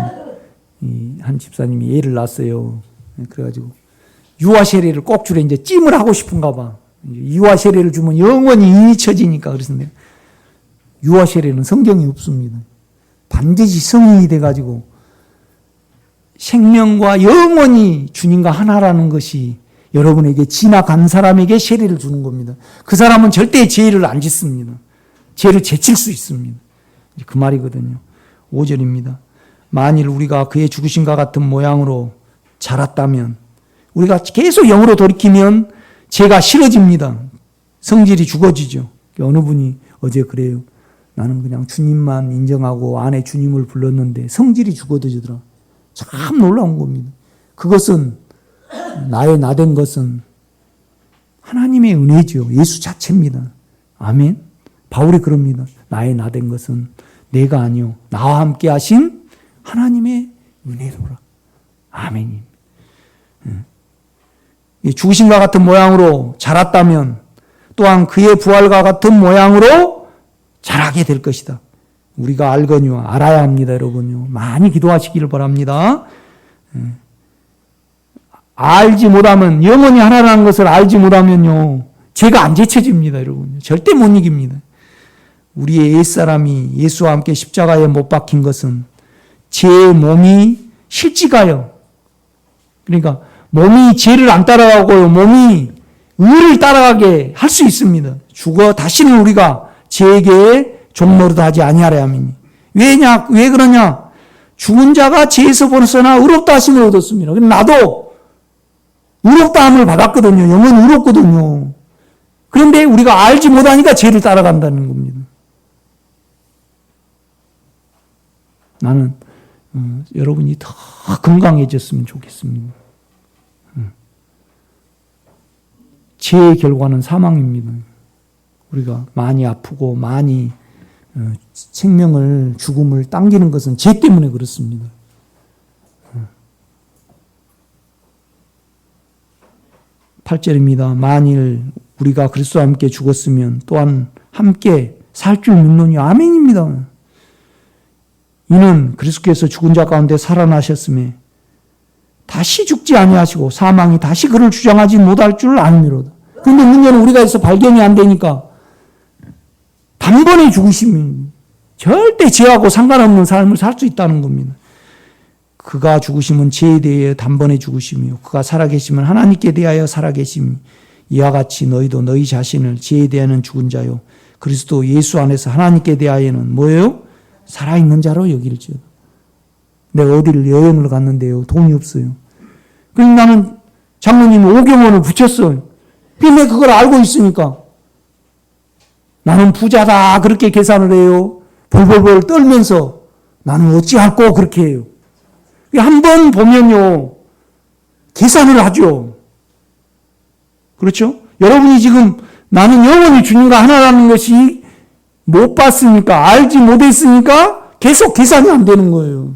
한 집사님이 애를 낳았어요. 그래가지고 유아 세례를 꼭 주래. 이제 찜을 하고 싶은가 봐. 유아 세례를 주면 영원히 잊혀지니까. 그래서 유아 세례는 성경에 없습니다. 반드시 성인이 돼가지고 생명과 영원히 주님과 하나라는 것이 여러분에게 지나간 사람에게 세례를 주는 겁니다. 그 사람은 절대 죄를 안 짓습니다. 죄를 제칠 수 있습니다. 그 말이거든요. 5절입니다. 만일 우리가 그의 죽으심과 같은 모양으로 자랐다면, 우리가 계속 영으로 돌이키면 죄가 싫어집니다. 성질이 죽어지죠. 어느 분이 어제 그래요. 나는 그냥 주님만 인정하고 안에 주님을 불렀는데 성질이 죽어지더라. 참 놀라운 겁니다. 그것은, 나의 나된 것은 하나님의 은혜죠. 예수 자체입니다. 아멘. 바울이 그럽니다. 나의 나된 것은 내가 아니요 나와 함께 하신 하나님의 은혜로라. 아멘. 죽으심과 같은 모양으로 자랐다면 또한 그의 부활과 같은 모양으로 자라게 될 것이다. 우리가 알거니와 알아야 합니다, 여러분요. 많이 기도하시기를 바랍니다. 알지 못하면, 영원히 하나라는 것을 알지 못하면요, 죄가 안 제쳐집니다, 여러분. 절대 못 이깁니다. 우리의 옛사람이 예수와 함께 십자가에 못 박힌 것은 제 몸이 실지가요. 그러니까 몸이 죄를 안 따라가고요, 몸이 의를 따라가게 할 수 있습니다. 죽어 다시는 우리가 죄에게 종노릇 하지 아니하려 함이니. 왜 그러냐? 죽은 자가 죄에서 벗어나 의롭다 하심을 얻었습니다. 나도 의롭다 함을 받았거든요. 영은 의롭거든요. 그런데 우리가 알지 못하니까 죄를 따라간다는 겁니다. 나는 여러분이 더 건강해졌으면 좋겠습니다. 죄의 결과는 사망입니다. 우리가 많이 아프고 많이 생명을, 죽음을 당기는 것은 죄 때문에 그렇습니다. 8절입니다. 만일 우리가 그리스도와 함께 죽었으면 또한 함께 살 줄 믿노니. 아멘입니다. 이는 그리스도께서 죽은 자 가운데 살아나셨음에 다시 죽지 아니하시고 사망이 다시 그를 주장하지 못할 줄 아미로다. 그런데 문제는 우리가 해서 발견이 안 되니까 단번에 죽으시면 절대 죄하고 상관없는 삶을 살 수 있다는 겁니다. 그가 죽으시면 죄에 대해 단번에 죽으시며 그가 살아계시면 하나님께 대하여 살아계심이, 이와 같이 너희도 너희 자신을 죄에 대하여는 죽은 자요 그리스도 예수 안에서 하나님께 대하여는 뭐예요? 살아있는 자로 여길지어다. 내가 어디를 여행을 갔는데요, 돈이 없어요. 그래서 나는 장로님이 5경원을 붙였어요. 근데 그걸 알고 있으니까 나는 부자다 그렇게 계산을 해요. 벌벌벌 떨면서 나는 어찌할꼬 그렇게 해요. 한 번 보면요, 계산을 하죠. 그렇죠? 여러분이 지금 나는 영원히 주님과 하나라는 것이 못 봤으니까, 알지 못했으니까 계속 계산이 안 되는 거예요.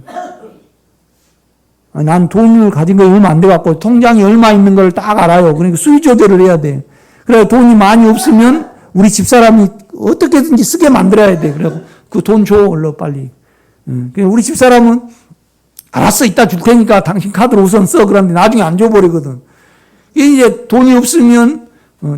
난 돈을 가진 거 얼마 안 돼갖고 통장에 얼마 있는 걸 딱 알아요. 그러니까 수위 조절을 해야 돼. 그래 돈이 많이 없으면 우리 집사람이 어떻게든지 쓰게 만들어야 돼. 그래 그 돈 줘, 얼른 빨리. 우리 집사람은 알았어, 이따 줄 테니까 당신 카드로 우선 써. 그런데 나중에 안 줘버리거든. 이제 돈이 없으면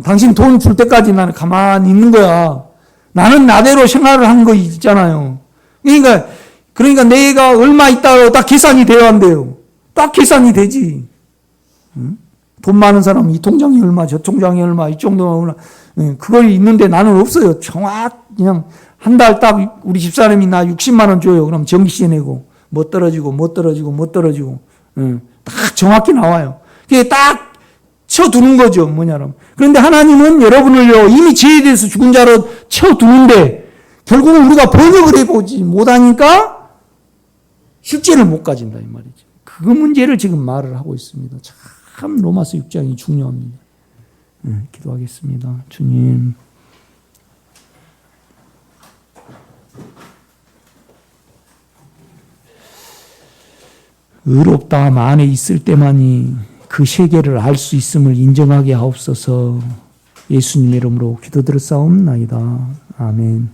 당신 돈 줄 때까지 나는 가만히 있는 거야. 나는 나대로 생활을 한 거 있잖아요. 그러니까 내가 얼마 있다고 딱 계산이 돼야 한대요. 딱 계산이 되지. 돈 많은 사람은 이 통장이 얼마, 저 통장이 얼마, 이 정도는 얼마. 그걸 있는데 나는 없어요. 그냥 한 달 딱 우리 집사람이 나 60만 원 줘요. 그럼 전기세 내고 뭐 떨어지고 딱 정확히 나와요. 그게 딱 쳐두는 거죠. 뭐냐면. 그런데 하나님은 여러분을요, 이미 죄에 대해서 죽은 자로 쳐두는데, 결국은 우리가 번역을 해보지 못하니까 실제를 못 가진다, 이 말이죠. 그 문제를 지금 말을 하고 있습니다. 참 로마서 6장이 중요합니다. 기도하겠습니다. 주님. 의롭다함 안에 있을 때만이 그 세계를 알 수 있음을 인정하게 하옵소서. 예수님의 이름으로 기도드렸사옵나이다. 아멘.